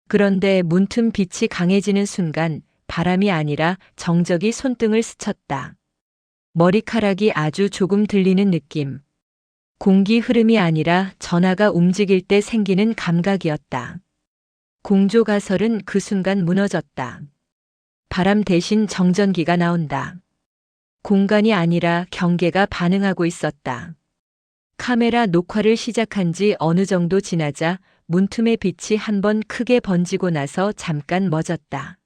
그런데 문틈 빛이 강해지는 순간 바람이 아니라 정적이 손등을 스쳤다. 머리카락이 아주 조금 들리는 느낌. 공기 흐름이 아니라 전하가 움직일 때 생기는 감각이었다. 공조 가설은 그 순간 무너졌다. 바람 대신 정전기가 나온다. 공간이 아니라 경계가 반응하고 있었다. 카메라 녹화를 시작한 지 어느 정도 지나자 문틈의 빛이 한번 크게 번지고 나서 잠깐 멎었다.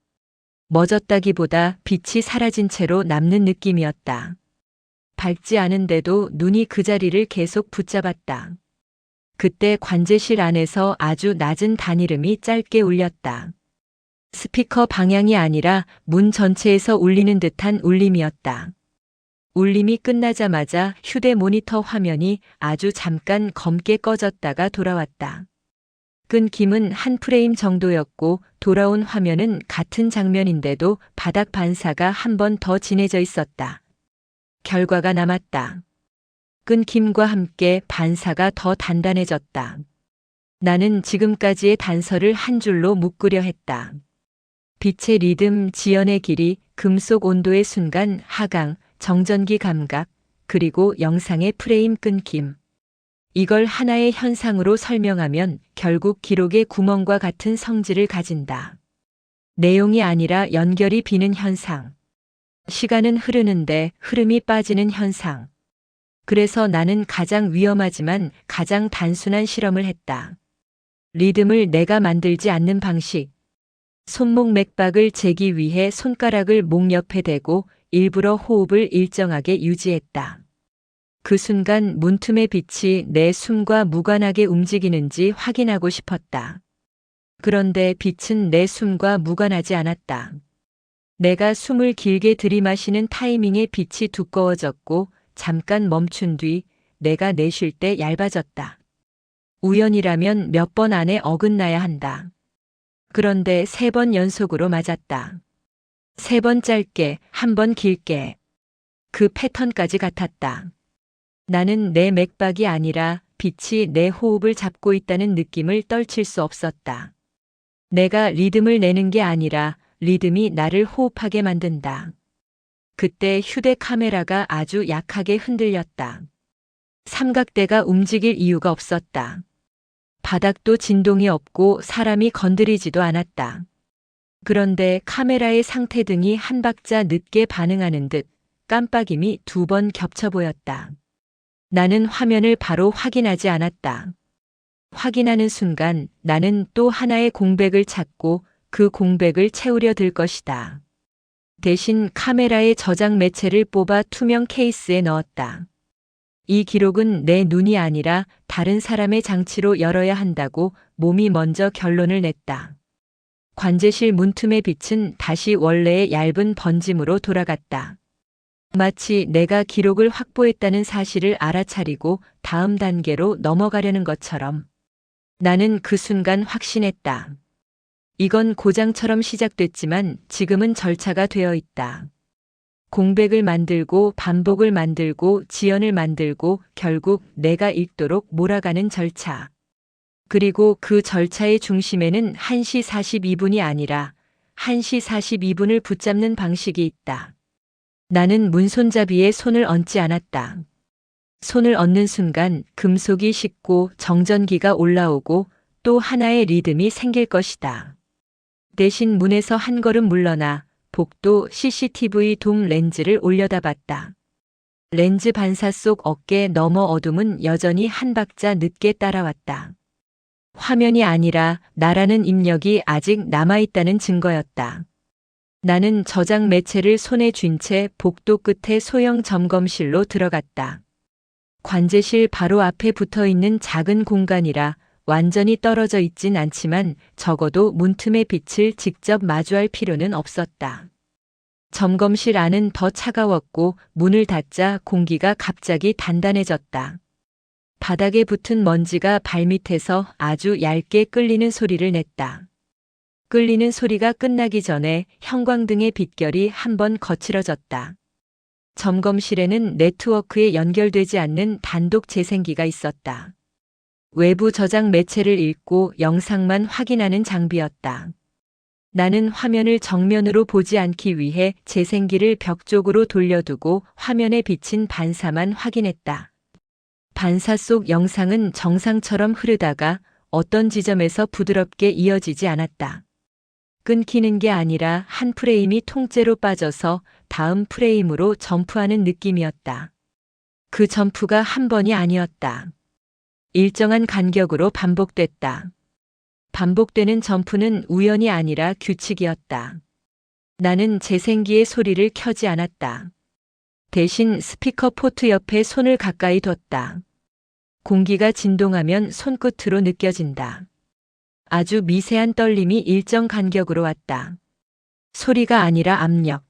멎었다기보다 빛이 사라진 채로 남는 느낌이었다. 밝지 않은데도 눈이 그 자리를 계속 붙잡았다. 그때 관제실 안에서 아주 낮은 단이름이 짧게 울렸다. 스피커 방향이 아니라 문 전체에서 울리는 듯한 울림이었다. 울림이 끝나자마자 휴대 모니터 화면이 아주 잠깐 검게 꺼졌다가 돌아왔다. 끊김은 한 프레임 정도였고 돌아온 화면은 같은 장면인데도 바닥 반사가 한 번 더 진해져 있었다. 결과가 남았다. 끊김과 함께 반사가 더 단단해졌다. 나는 지금까지의 단서를 한 줄로 묶으려 했다. 빛의 리듬, 지연의 길이, 금속 온도의 순간, 하강, 정전기 감각, 그리고 영상의 프레임 끊김. 이걸 하나의 현상으로 설명하면 결국 기록의 구멍과 같은 성질을 가진다. 내용이 아니라 연결이 비는 현상. 시간은 흐르는데 흐름이 빠지는 현상. 그래서 나는 가장 위험하지만 가장 단순한 실험을 했다. 리듬을 내가 만들지 않는 방식. 손목 맥박을 재기 위해 손가락을 목 옆에 대고 일부러 호흡을 일정하게 유지했다. 그 순간 문틈의 빛이 내 숨과 무관하게 움직이는지 확인하고 싶었다. 그런데 빛은 내 숨과 무관하지 않았다. 내가 숨을 길게 들이마시는 타이밍에 빛이 두꺼워졌고 잠깐 멈춘 뒤 내가 내쉴 때 얇아졌다. 우연이라면 몇 번 안에 어긋나야 한다. 그런데 3번 연속으로 맞았다. 3번 짧게, 1번 길게. 그 패턴까지 같았다. 나는 내 맥박이 아니라 빛이 내 호흡을 잡고 있다는 느낌을 떨칠 수 없었다. 내가 리듬을 내는 게 아니라 리듬이 나를 호흡하게 만든다. 그때 휴대 카메라가 아주 약하게 흔들렸다. 삼각대가 움직일 이유가 없었다. 바닥도 진동이 없고 사람이 건드리지도 않았다. 그런데 카메라의 상태등이 한 박자 늦게 반응하는 듯 깜빡임이 2번 겹쳐 보였다. 나는 화면을 바로 확인하지 않았다. 확인하는 순간 나는 또 하나의 공백을 찾고 그 공백을 채우려 들 것이다. 대신 카메라의 저장 매체를 뽑아 투명 케이스에 넣었다. 이 기록은 내 눈이 아니라 다른 사람의 장치로 열어야 한다고 몸이 먼저 결론을 냈다. 관제실 문틈의 빛은 다시 원래의 얇은 번짐으로 돌아갔다. 마치 내가 기록을 확보했다는 사실을 알아차리고 다음 단계로 넘어가려는 것처럼. 나는 그 순간 확신했다. 이건 고장처럼 시작됐지만 지금은 절차가 되어 있다. 공백을 만들고 반복을 만들고 지연을 만들고 결국 내가 읽도록 몰아가는 절차. 그리고 그 절차의 중심에는 1시 42분이 아니라 1시 42분을 붙잡는 방식이 있다. 나는 문손잡이에 손을 얹지 않았다. 손을 얹는 순간 금속이 식고 정전기가 올라오고 또 하나의 리듬이 생길 것이다. 대신 문에서 한 걸음 물러나 복도 CCTV 돔 렌즈를 올려다봤다. 렌즈 반사 속 어깨 너머 어둠은 여전히 한 박자 늦게 따라왔다. 화면이 아니라 나라는 입력이 아직 남아있다는 증거였다. 나는 저장 매체를 손에 쥔 채 복도 끝에 소형 점검실로 들어갔다. 관제실 바로 앞에 붙어 있는 작은 공간이라 완전히 떨어져 있진 않지만 적어도 문틈의 빛을 직접 마주할 필요는 없었다. 점검실 안은 더 차가웠고 문을 닫자 공기가 갑자기 단단해졌다. 바닥에 붙은 먼지가 발밑에서 아주 얇게 끌리는 소리를 냈다. 끌리는 소리가 끝나기 전에 형광등의 빛결이 한번 거칠어졌다. 점검실에는 네트워크에 연결되지 않는 단독 재생기가 있었다. 외부 저장 매체를 읽고 영상만 확인하는 장비였다. 나는 화면을 정면으로 보지 않기 위해 재생기를 벽 쪽으로 돌려두고 화면에 비친 반사만 확인했다. 반사 속 영상은 정상처럼 흐르다가 어떤 지점에서 부드럽게 이어지지 않았다. 끊기는 게 아니라 한 프레임이 통째로 빠져서 다음 프레임으로 점프하는 느낌이었다. 그 점프가 한 번이 아니었다. 일정한 간격으로 반복됐다. 반복되는 점프는 우연이 아니라 규칙이었다. 나는 재생기의 소리를 켜지 않았다. 대신 스피커 포트 옆에 손을 가까이 뒀다. 공기가 진동하면 손끝으로 느껴진다. 아주 미세한 떨림이 일정 간격으로 왔다. 소리가 아니라 압력.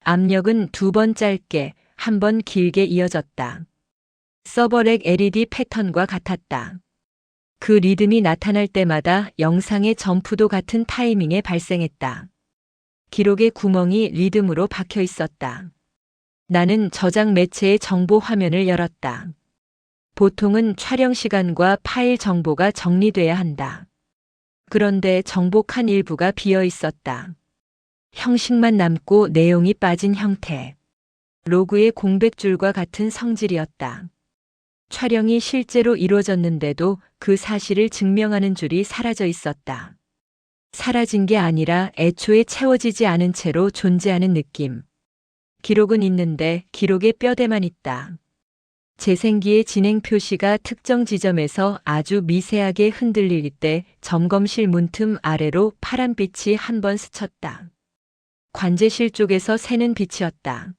압력은 2번 짧게, 1번 길게 이어졌다. 서버렉 LED 패턴과 같았다. 그 리듬이 나타날 때마다 영상의 점프도 같은 타이밍에 발생했다. 기록의 구멍이 리듬으로 박혀 있었다. 나는 저장 매체의 정보 화면을 열었다. 보통은 촬영 시간과 파일 정보가 정리돼야 한다. 그런데 정복한 일부가 비어 있었다. 형식만 남고 내용이 빠진 형태. 로그의 공백줄과 같은 성질이었다. 촬영이 실제로 이루어졌는데도 그 사실을 증명하는 줄이 사라져 있었다. 사라진 게 아니라 애초에 채워지지 않은 채로 존재하는 느낌. 기록은 있는데 기록에 뼈대만 있다. 재생기의 진행 표시가 특정 지점에서 아주 미세하게 흔들릴 때 점검실 문틈 아래로 파란빛이 한 번 스쳤다. 관제실 쪽에서 새는 빛이었다.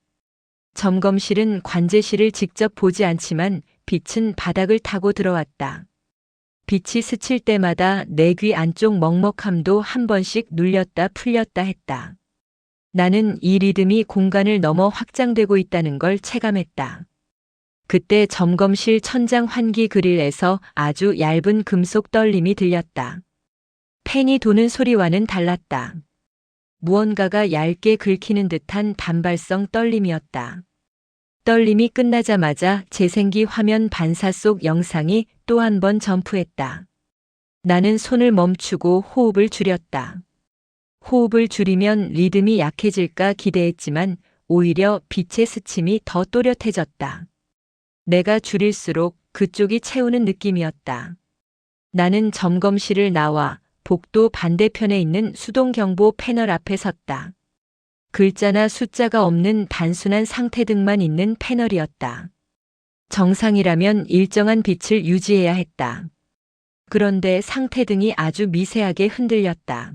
점검실은 관제실을 직접 보지 않지만 빛은 바닥을 타고 들어왔다. 빛이 스칠 때마다 내 귀 안쪽 먹먹함도 한 번씩 눌렸다 풀렸다 했다. 나는 이 리듬이 공간을 넘어 확장되고 있다는 걸 체감했다. 그때 점검실 천장 환기 그릴에서 아주 얇은 금속 떨림이 들렸다. 펜이 도는 소리와는 달랐다. 무언가가 얇게 긁히는 듯한 단발성 떨림이었다. 떨림이 끝나자마자 재생기 화면 반사 속 영상이 또 한 번 점프했다. 나는 손을 멈추고 호흡을 줄였다. 호흡을 줄이면 리듬이 약해질까 기대했지만 오히려 빛의 스침이 더 또렷해졌다. 내가 줄일수록 그쪽이 채우는 느낌이었다. 나는 점검실을 나와 복도 반대편에 있는 수동경보 패널 앞에 섰다. 글자나 숫자가 없는 단순한 상태등만 있는 패널이었다. 정상이라면 일정한 빛을 유지해야 했다. 그런데 상태등이 아주 미세하게 흔들렸다.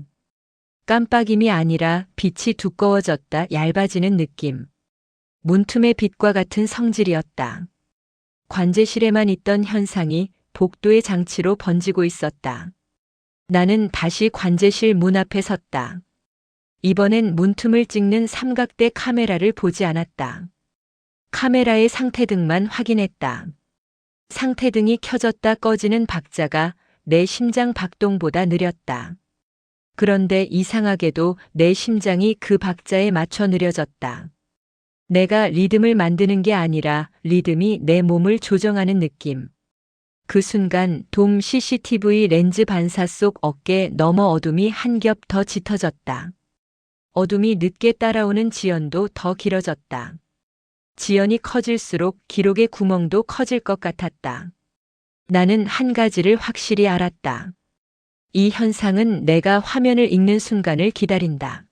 깜빡임이 아니라 빛이 두꺼워졌다 얇아지는 느낌. 문틈의 빛과 같은 성질이었다. 관제실에만 있던 현상이 복도의 장치로 번지고 있었다. 나는 다시 관제실 문 앞에 섰다. 이번엔 문틈을 찍는 삼각대 카메라를 보지 않았다. 카메라의 상태등만 확인했다. 상태등이 켜졌다 꺼지는 박자가 내 심장 박동보다 느렸다. 그런데 이상하게도 내 심장이 그 박자에 맞춰 느려졌다. 내가 리듬을 만드는 게 아니라 리듬이 내 몸을 조정하는 느낌. 그 순간 돔 CCTV 렌즈 반사 속 어깨 너머 어둠이 한 겹 더 짙어졌다. 어둠이 늦게 따라오는 지연도 더 길어졌다. 지연이 커질수록 기록의 구멍도 커질 것 같았다. 나는 한 가지를 확실히 알았다. 이 현상은 내가 화면을 읽는 순간을 기다린다.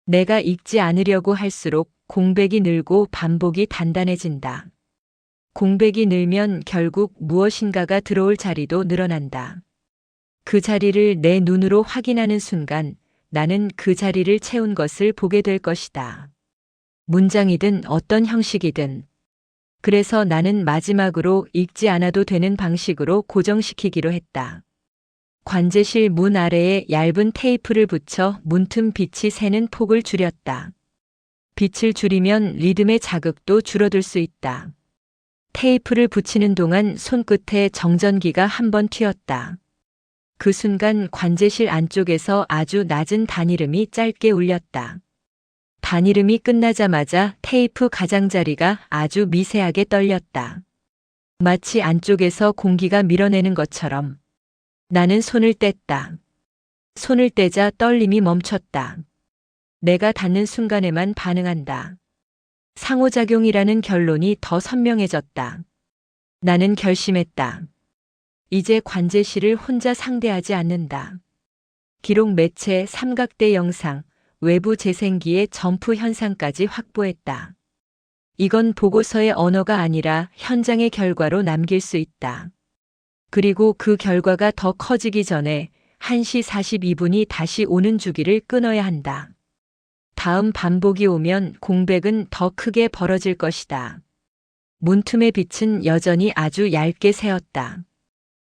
내가 읽지 않으려고 할수록 공백이 늘고 반복이 단단해진다. 공백이 늘면 결국 무엇인가가 들어올 자리도 늘어난다. 그 자리를 내 눈으로 확인하는 순간 나는 그 자리를 채운 것을 보게 될 것이다. 문장이든 어떤 형식이든. 그래서 나는 마지막으로 읽지 않아도 되는 방식으로 고정시키기로 했다. 관제실 문 아래에 얇은 테이프를 붙여 문틈 빛이 새는 폭을 줄였다. 빛을 줄이면 리듬의 자극도 줄어들 수 있다. 테이프를 붙이는 동안 손끝에 정전기가 한 번 튀었다. 그 순간 관제실 안쪽에서 아주 낮은 단이름이 짧게 울렸다. 단이름이 끝나자마자 테이프 가장자리가 아주 미세하게 떨렸다. 마치 안쪽에서 공기가 밀어내는 것처럼. 나는 손을 뗐다. 손을 떼자 떨림이 멈췄다. 내가 닿는 순간에만 반응한다. 상호작용이라는 결론이 더 선명해졌다. 나는 결심했다. 이제 관제실을 혼자 상대하지 않는다. 기록 매체, 삼각대 영상, 외부 재생기의 점프 현상까지 확보했다. 이건 보고서의 언어가 아니라 현장의 결과로 남길 수 있다. 그리고 그 결과가 더 커지기 전에 1시 42분이 다시 오는 주기를 끊어야 한다. 다음 반복이 오면 공백은 더 크게 벌어질 것이다. 문틈의 빛은 여전히 아주 얇게 새었다.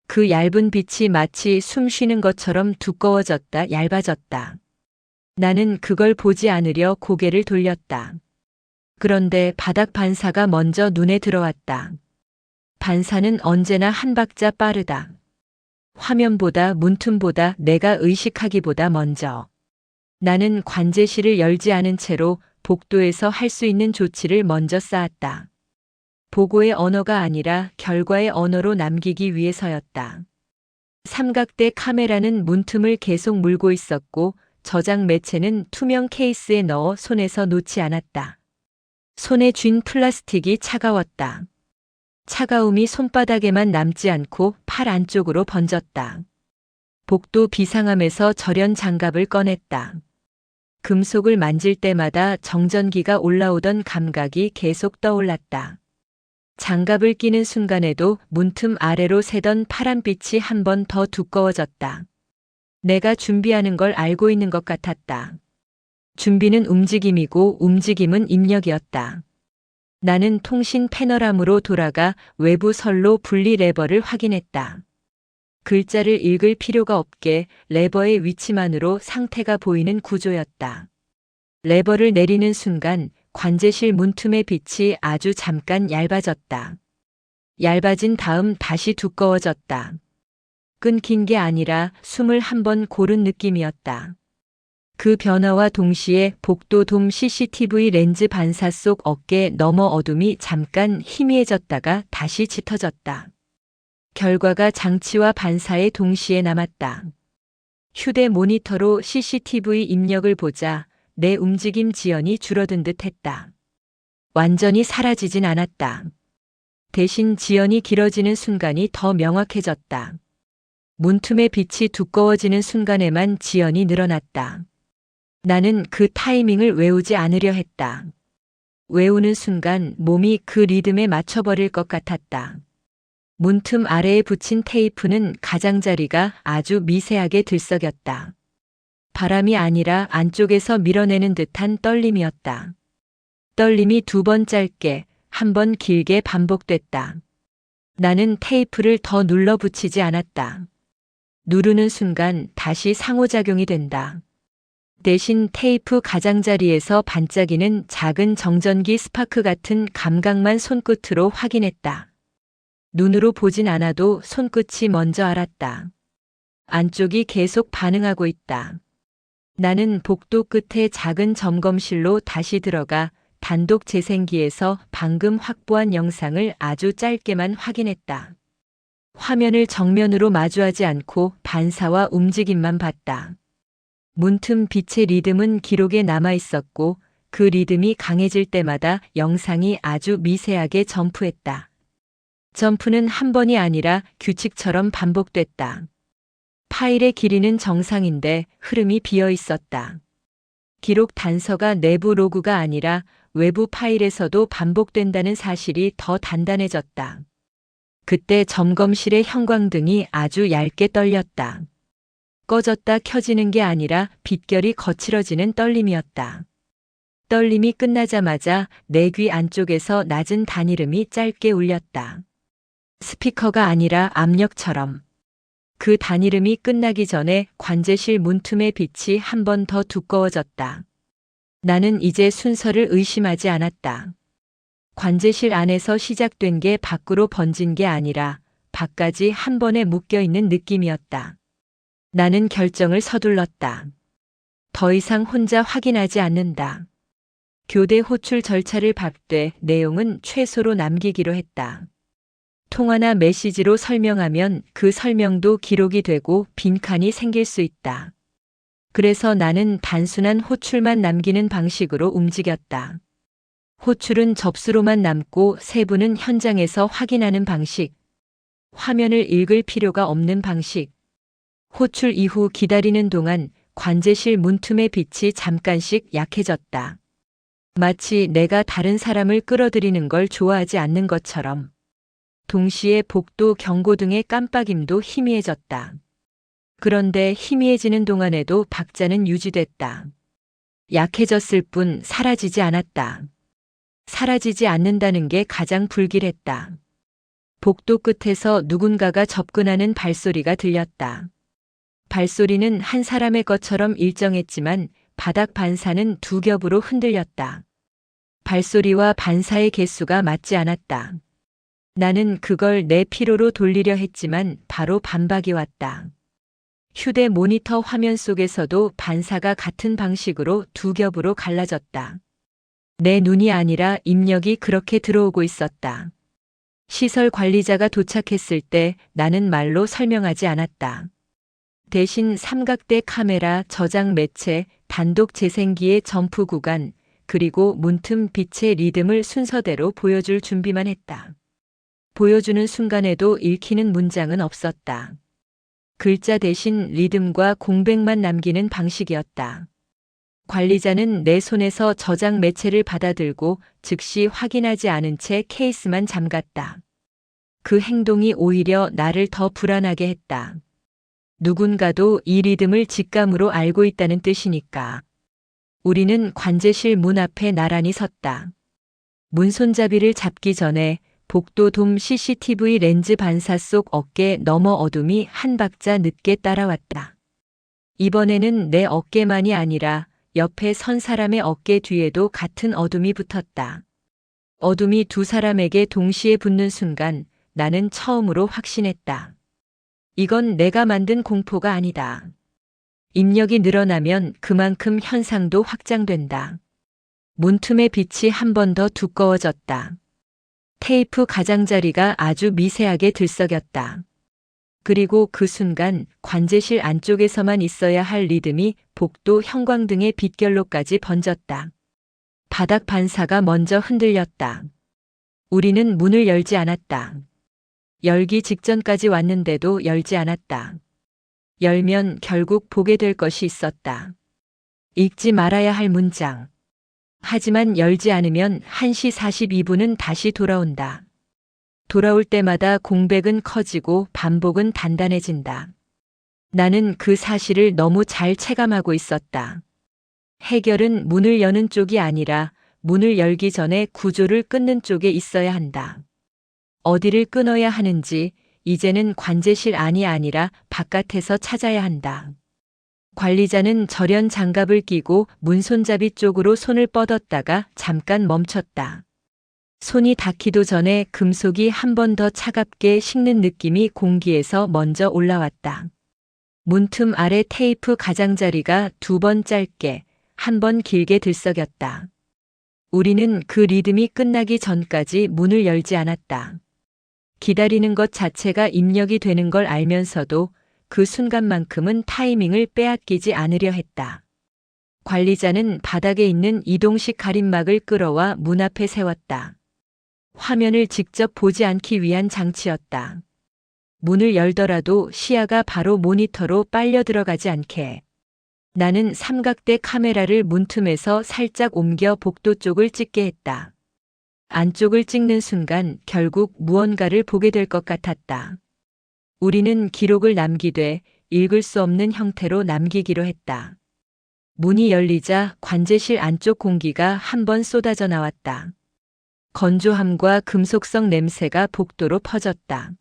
그 얇은 빛이 마치 숨 쉬는 것처럼 두꺼워졌다 얇아졌다. 나는 그걸 보지 않으려 고개를 돌렸다. 그런데 바닥 반사가 먼저 눈에 들어왔다. 반사는 언제나 한 박자 빠르다. 화면보다 문틈보다 내가 의식하기보다 먼저. 나는 관제실을 열지 않은 채로 복도에서 할 수 있는 조치를 먼저 쌓았다. 보고의 언어가 아니라 결과의 언어로 남기기 위해서였다. 삼각대 카메라는 문틈을 계속 물고 있었고 저장 매체는 투명 케이스에 넣어 손에서 놓지 않았다. 손에 쥔 플라스틱이 차가웠다. 차가움이 손바닥에만 남지 않고 팔 안쪽으로 번졌다. 복도 비상함에서 절연 장갑을 꺼냈다. 금속을 만질 때마다 정전기가 올라오던 감각이 계속 떠올랐다. 장갑을 끼는 순간에도 문틈 아래로 새던 파란빛이 한 번 더 두꺼워졌다. 내가 준비하는 걸 알고 있는 것 같았다. 준비는 움직임이고 움직임은 입력이었다. 나는 통신 패널함으로 돌아가 외부 선로 분리 레버를 확인했다. 글자를 읽을 필요가 없게 레버의 위치만으로 상태가 보이는 구조였다. 레버를 내리는 순간 관제실 문틈의 빛이 아주 잠깐 얇아졌다. 얇아진 다음 다시 두꺼워졌다. 끊긴 게 아니라 숨을 한 번 고른 느낌이었다. 그 변화와 동시에 복도돔 CCTV 렌즈 반사 속 어깨 너머 어둠이 잠깐 희미해졌다가 다시 짙어졌다. 결과가 장치와 반사에 동시에 남았다. 휴대 모니터로 CCTV 입력을 보자 내 움직임 지연이 줄어든 듯 했다. 완전히 사라지진 않았다. 대신 지연이 길어지는 순간이 더 명확해졌다. 문틈의 빛이 두꺼워지는 순간에만 지연이 늘어났다. 나는 그 타이밍을 외우지 않으려 했다. 외우는 순간 몸이 그 리듬에 맞춰버릴 것 같았다. 문틈 아래에 붙인 테이프는 가장자리가 아주 미세하게 들썩였다. 바람이 아니라 안쪽에서 밀어내는 듯한 떨림이었다. 떨림이 두 번 짧게, 한 번 길게 반복됐다. 나는 테이프를 더 눌러 붙이지 않았다. 누르는 순간 다시 상호작용이 된다. 대신 테이프 가장자리에서 반짝이는 작은 정전기 스파크 같은 감각만 손끝으로 확인했다. 눈으로 보진 않아도 손끝이 먼저 알았다. 안쪽이 계속 반응하고 있다. 나는 복도 끝에 작은 점검실로 다시 들어가 단독 재생기에서 방금 확보한 영상을 아주 짧게만 확인했다. 화면을 정면으로 마주하지 않고 반사와 움직임만 봤다. 문틈 빛의 리듬은 기록에 남아 있었고 그 리듬이 강해질 때마다 영상이 아주 미세하게 점프했다. 점프는 한 번이 아니라 규칙처럼 반복됐다. 파일의 길이는 정상인데 흐름이 비어 있었다. 기록 단서가 내부 로그가 아니라 외부 파일에서도 반복된다는 사실이 더 단단해졌다. 그때 점검실의 형광등이 아주 얇게 떨렸다. 꺼졌다 켜지는 게 아니라 빛결이 거칠어지는 떨림이었다. 떨림이 끝나자마자 내 귀 안쪽에서 낮은 단이름이 짧게 울렸다. 스피커가 아니라 압력처럼. 그 단이름이 끝나기 전에 관제실 문틈의 빛이 한 번 더 두꺼워졌다. 나는 이제 순서를 의심하지 않았다. 관제실 안에서 시작된 게 밖으로 번진 게 아니라 밖까지 한 번에 묶여있는 느낌이었다. 나는 결정을 서둘렀다. 더 이상 혼자 확인하지 않는다. 교대 호출 절차를 밟되 내용은 최소로 남기기로 했다. 통화나 메시지로 설명하면 그 설명도 기록이 되고 빈칸이 생길 수 있다. 그래서 나는 단순한 호출만 남기는 방식으로 움직였다. 호출은 접수로만 남고 세부는 현장에서 확인하는 방식. 화면을 읽을 필요가 없는 방식. 호출 이후 기다리는 동안 관제실 문틈의 빛이 잠깐씩 약해졌다. 마치 내가 다른 사람을 끌어들이는 걸 좋아하지 않는 것처럼. 동시에 복도 경고등의 깜빡임도 희미해졌다. 그런데 희미해지는 동안에도 박자는 유지됐다. 약해졌을 뿐 사라지지 않았다. 사라지지 않는다는 게 가장 불길했다. 복도 끝에서 누군가가 접근하는 발소리가 들렸다. 발소리는 한 사람의 것처럼 일정했지만 바닥 반사는 두 겹으로 흔들렸다. 발소리와 반사의 개수가 맞지 않았다. 나는 그걸 내 피로로 돌리려 했지만 바로 반박이 왔다. 휴대 모니터 화면 속에서도 반사가 같은 방식으로 두 겹으로 갈라졌다. 내 눈이 아니라 입력이 그렇게 들어오고 있었다. 시설 관리자가 도착했을 때 나는 말로 설명하지 않았다. 대신 삼각대 카메라, 저장 매체, 단독 재생기의 점프 구간, 그리고 문틈 빛의 리듬을 순서대로 보여줄 준비만 했다. 보여주는 순간에도 읽히는 문장은 없었다. 글자 대신 리듬과 공백만 남기는 방식이었다. 관리자는 내 손에서 저장 매체를 받아들고 즉시 확인하지 않은 채 케이스만 잠갔다. 그 행동이 오히려 나를 더 불안하게 했다. 누군가도 이 리듬을 직감으로 알고 있다는 뜻이니까. 우리는 관제실 문 앞에 나란히 섰다. 문 손잡이를 잡기 전에 복도 돔 CCTV 렌즈 반사 속 어깨 너머 어둠이 한 박자 늦게 따라왔다. 이번에는 내 어깨만이 아니라 옆에 선 사람의 어깨 뒤에도 같은 어둠이 붙었다. 어둠이 두 사람에게 동시에 붙는 순간 나는 처음으로 확신했다. 이건 내가 만든 공포가 아니다. 입력이 늘어나면 그만큼 현상도 확장된다. 문틈의 빛이 한 번 더 두꺼워졌다. 테이프 가장자리가 아주 미세하게 들썩였다. 그리고 그 순간 관제실 안쪽에서만 있어야 할 리듬이 복도 형광등의 빛결로까지 번졌다. 바닥 반사가 먼저 흔들렸다. 우리는 문을 열지 않았다. 열기 직전까지 왔는데도 열지 않았다. 열면 결국 보게 될 것이 있었다. 읽지 말아야 할 문장. 하지만 열지 않으면 1시 42분은 다시 돌아온다. 돌아올 때마다 공백은 커지고 반복은 단단해진다. 나는 그 사실을 너무 잘 체감하고 있었다. 해결은 문을 여는 쪽이 아니라 문을 열기 전에 구조를 끊는 쪽에 있어야 한다. 어디를 끊어야 하는지 이제는 관제실 안이 아니라 바깥에서 찾아야 한다. 관리자는 절연 장갑을 끼고 문 손잡이 쪽으로 손을 뻗었다가 잠깐 멈췄다. 손이 닿기도 전에 금속이 한 번 더 차갑게 식는 느낌이 공기에서 먼저 올라왔다. 문틈 아래 테이프 가장자리가 2번 짧게, 1번 길게 들썩였다. 우리는 그 리듬이 끝나기 전까지 문을 열지 않았다. 기다리는 것 자체가 입력이 되는 걸 알면서도 그 순간만큼은 타이밍을 빼앗기지 않으려 했다. 관리자는 바닥에 있는 이동식 가림막을 끌어와 문 앞에 세웠다. 화면을 직접 보지 않기 위한 장치였다. 문을 열더라도 시야가 바로 모니터로 빨려 들어가지 않게. 나는 삼각대 카메라를 문틈에서 살짝 옮겨 복도 쪽을 찍게 했다. 안쪽을 찍는 순간 결국 무언가를 보게 될 것 같았다. 우리는 기록을 남기되 읽을 수 없는 형태로 남기기로 했다. 문이 열리자 관제실 안쪽 공기가 한 번 쏟아져 나왔다. 건조함과 금속성 냄새가 복도로 퍼졌다.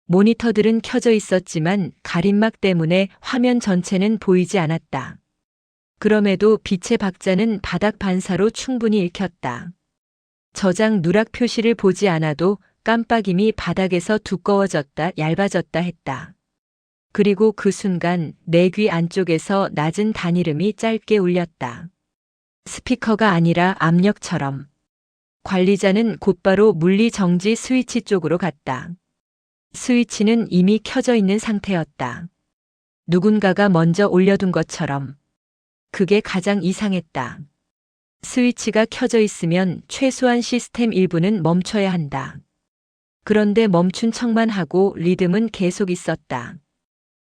모니터들은 켜져 있었지만 가림막 때문에 화면 전체는 보이지 않았다. 그럼에도 빛의 박자는 바닥 반사로 충분히 읽혔다. 저장 누락 표시를 보지 않아도 깜빡임이 바닥에서 두꺼워졌다, 얇아졌다 했다. 그리고 그 순간 내 귀 안쪽에서 낮은 단이름이 짧게 울렸다. 스피커가 아니라 압력처럼. 관리자는 곧바로 물리 정지 스위치 쪽으로 갔다. 스위치는 이미 켜져 있는 상태였다. 누군가가 먼저 올려둔 것처럼. 그게 가장 이상했다. 스위치가 켜져 있으면 최소한 시스템 일부는 멈춰야 한다. 그런데 멈춘 척만 하고 리듬은 계속 있었다.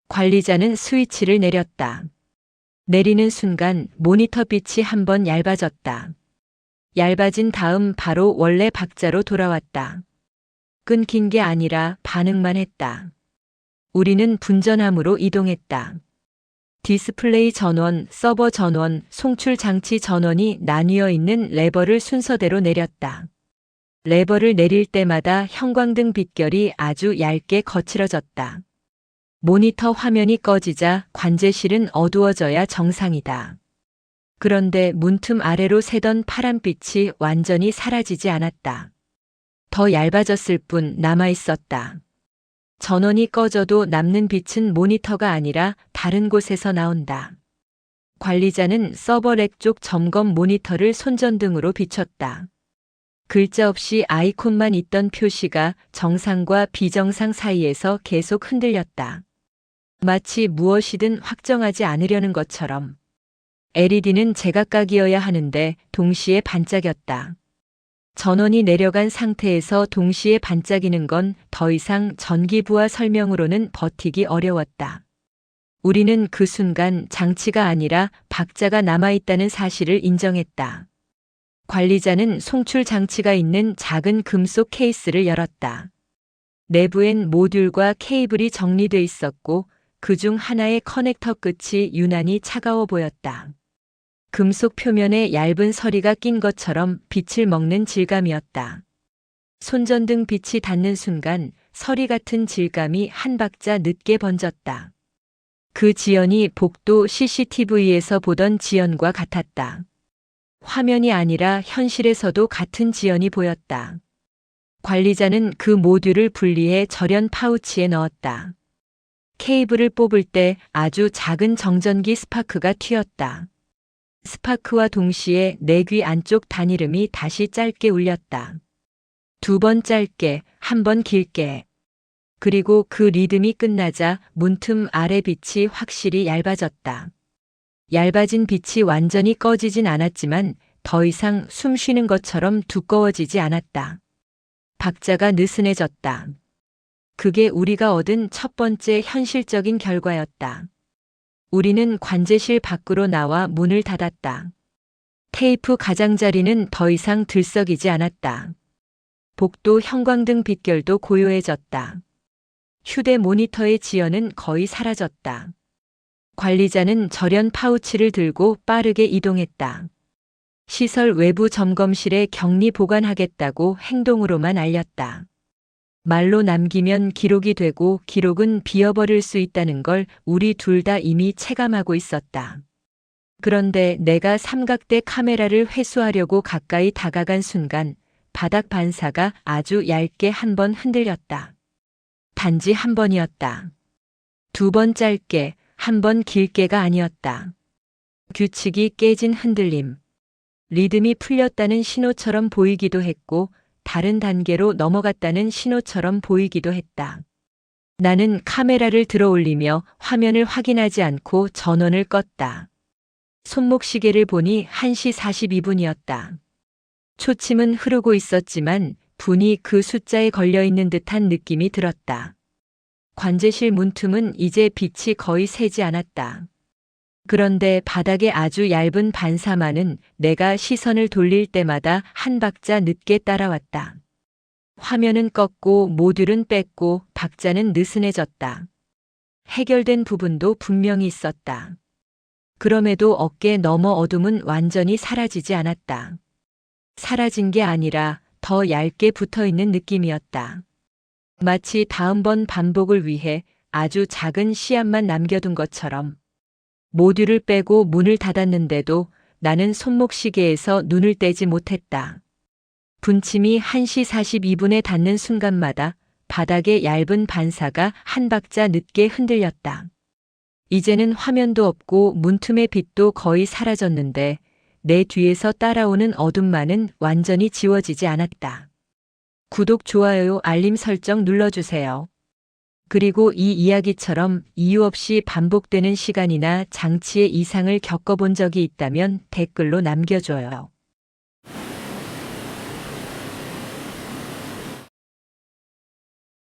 관리자는 스위치를 내렸다. 내리는 순간 모니터 빛이 한 번 얇아졌다. 얇아진 다음 바로 원래 박자로 돌아왔다. 끊긴 게 아니라 반응만 했다. 우리는 분전함으로 이동했다. 디스플레이 전원, 서버 전원, 송출 장치 전원이 나뉘어 있는 레버를 순서대로 내렸다. 레버를 내릴 때마다 형광등 빛결이 아주 얇게 거칠어졌다. 모니터 화면이 꺼지자 관제실은 어두워져야 정상이다. 그런데 문틈 아래로 새던 파란빛이 완전히 사라지지 않았다. 더 얇아졌을 뿐 남아 있었다. 전원이 꺼져도 남는 빛은 모니터가 아니라 다른 곳에서 나온다. 관리자는 서버렉 쪽 점검 모니터를 손전등으로 비췄다. 글자 없이 아이콘만 있던 표시가 정상과 비정상 사이에서 계속 흔들렸다. 마치 무엇이든 확정하지 않으려는 것처럼. LED는 제각각이어야 하는데 동시에 반짝였다. 전원이 내려간 상태에서 동시에 반짝이는 건 더 이상 전기부하 설명으로는 버티기 어려웠다. 우리는 그 순간 장치가 아니라 박자가 남아있다는 사실을 인정했다. 관리자는 송출 장치가 있는 작은 금속 케이스를 열었다. 내부엔 모듈과 케이블이 정리돼 있었고 그중 하나의 커넥터 끝이 유난히 차가워 보였다. 금속 표면에 얇은 서리가 낀 것처럼 빛을 먹는 질감이었다. 손전등 빛이 닿는 순간 서리 같은 질감이 한 박자 늦게 번졌다. 그 지연이 복도 CCTV에서 보던 지연과 같았다. 화면이 아니라 현실에서도 같은 지연이 보였다. 관리자는 그 모듈을 분리해 절연 파우치에 넣었다. 케이블을 뽑을 때 아주 작은 정전기 스파크가 튀었다. 스파크와 동시에 내 귀 안쪽 단이름이 다시 짧게 울렸다. 2번 짧게, 1번 길게. 그리고 그 리듬이 끝나자 문틈 아래 빛이 확실히 얇아졌다. 얇아진 빛이 완전히 꺼지진 않았지만 더 이상 숨 쉬는 것처럼 두꺼워지지 않았다. 박자가 느슨해졌다. 그게 우리가 얻은 첫 번째 현실적인 결과였다. 우리는 관제실 밖으로 나와 문을 닫았다. 테이프 가장자리는 더 이상 들썩이지 않았다. 복도 형광등 빛결도 고요해졌다. 휴대 모니터의 지연은 거의 사라졌다. 관리자는 절연 파우치를 들고 빠르게 이동했다. 시설 외부 점검실에 격리 보관하겠다고 행동으로만 알렸다. 말로 남기면 기록이 되고 기록은 비어버릴 수 있다는 걸 우리 둘 다 이미 체감하고 있었다. 그런데 내가 삼각대 카메라를 회수하려고 가까이 다가간 순간 바닥 반사가 아주 얇게 한 번 흔들렸다. 단지 한 번이었다. 2번 짧게, 1번 길게가 아니었다. 규칙이 깨진 흔들림. 리듬이 풀렸다는 신호처럼 보이기도 했고 다른 단계로 넘어갔다는 신호처럼 보이기도 했다. 나는 카메라를 들어 올리며 화면을 확인하지 않고 전원을 껐다. 손목 시계를 보니 1시 42분이었다. 초침은 흐르고 있었지만 분이 그 숫자에 걸려있는 듯한 느낌이 들었다. 관제실 문틈은 이제 빛이 거의 새지 않았다. 그런데 바닥에 아주 얇은 반사만은 내가 시선을 돌릴 때마다 한 박자 늦게 따라왔다. 화면은 껐고 모듈은 뺐고 박자는 느슨해졌다. 해결된 부분도 분명히 있었다. 그럼에도 어깨 너머 어둠은 완전히 사라지지 않았다. 사라진 게 아니라 더 얇게 붙어있는 느낌이었다. 마치 다음번 반복을 위해 아주 작은 씨앗만 남겨둔 것처럼. 모듈을 빼고 문을 닫았는데도 나는 손목 시계에서 눈을 떼지 못했다. 분침이 1시 42분에 닿는 순간마다 바닥에 얇은 반사가 한 박자 늦게 흔들렸다. 이제는 화면도 없고 문틈의 빛도 거의 사라졌는데 내 뒤에서 따라오는 어둠만은 완전히 지워지지 않았다. 구독, 좋아요, 알림 설정 눌러주세요. 그리고 이 이야기처럼 이유 없이 반복되는 시간이나 장치의 이상을 겪어본 적이 있다면 댓글로 남겨줘요.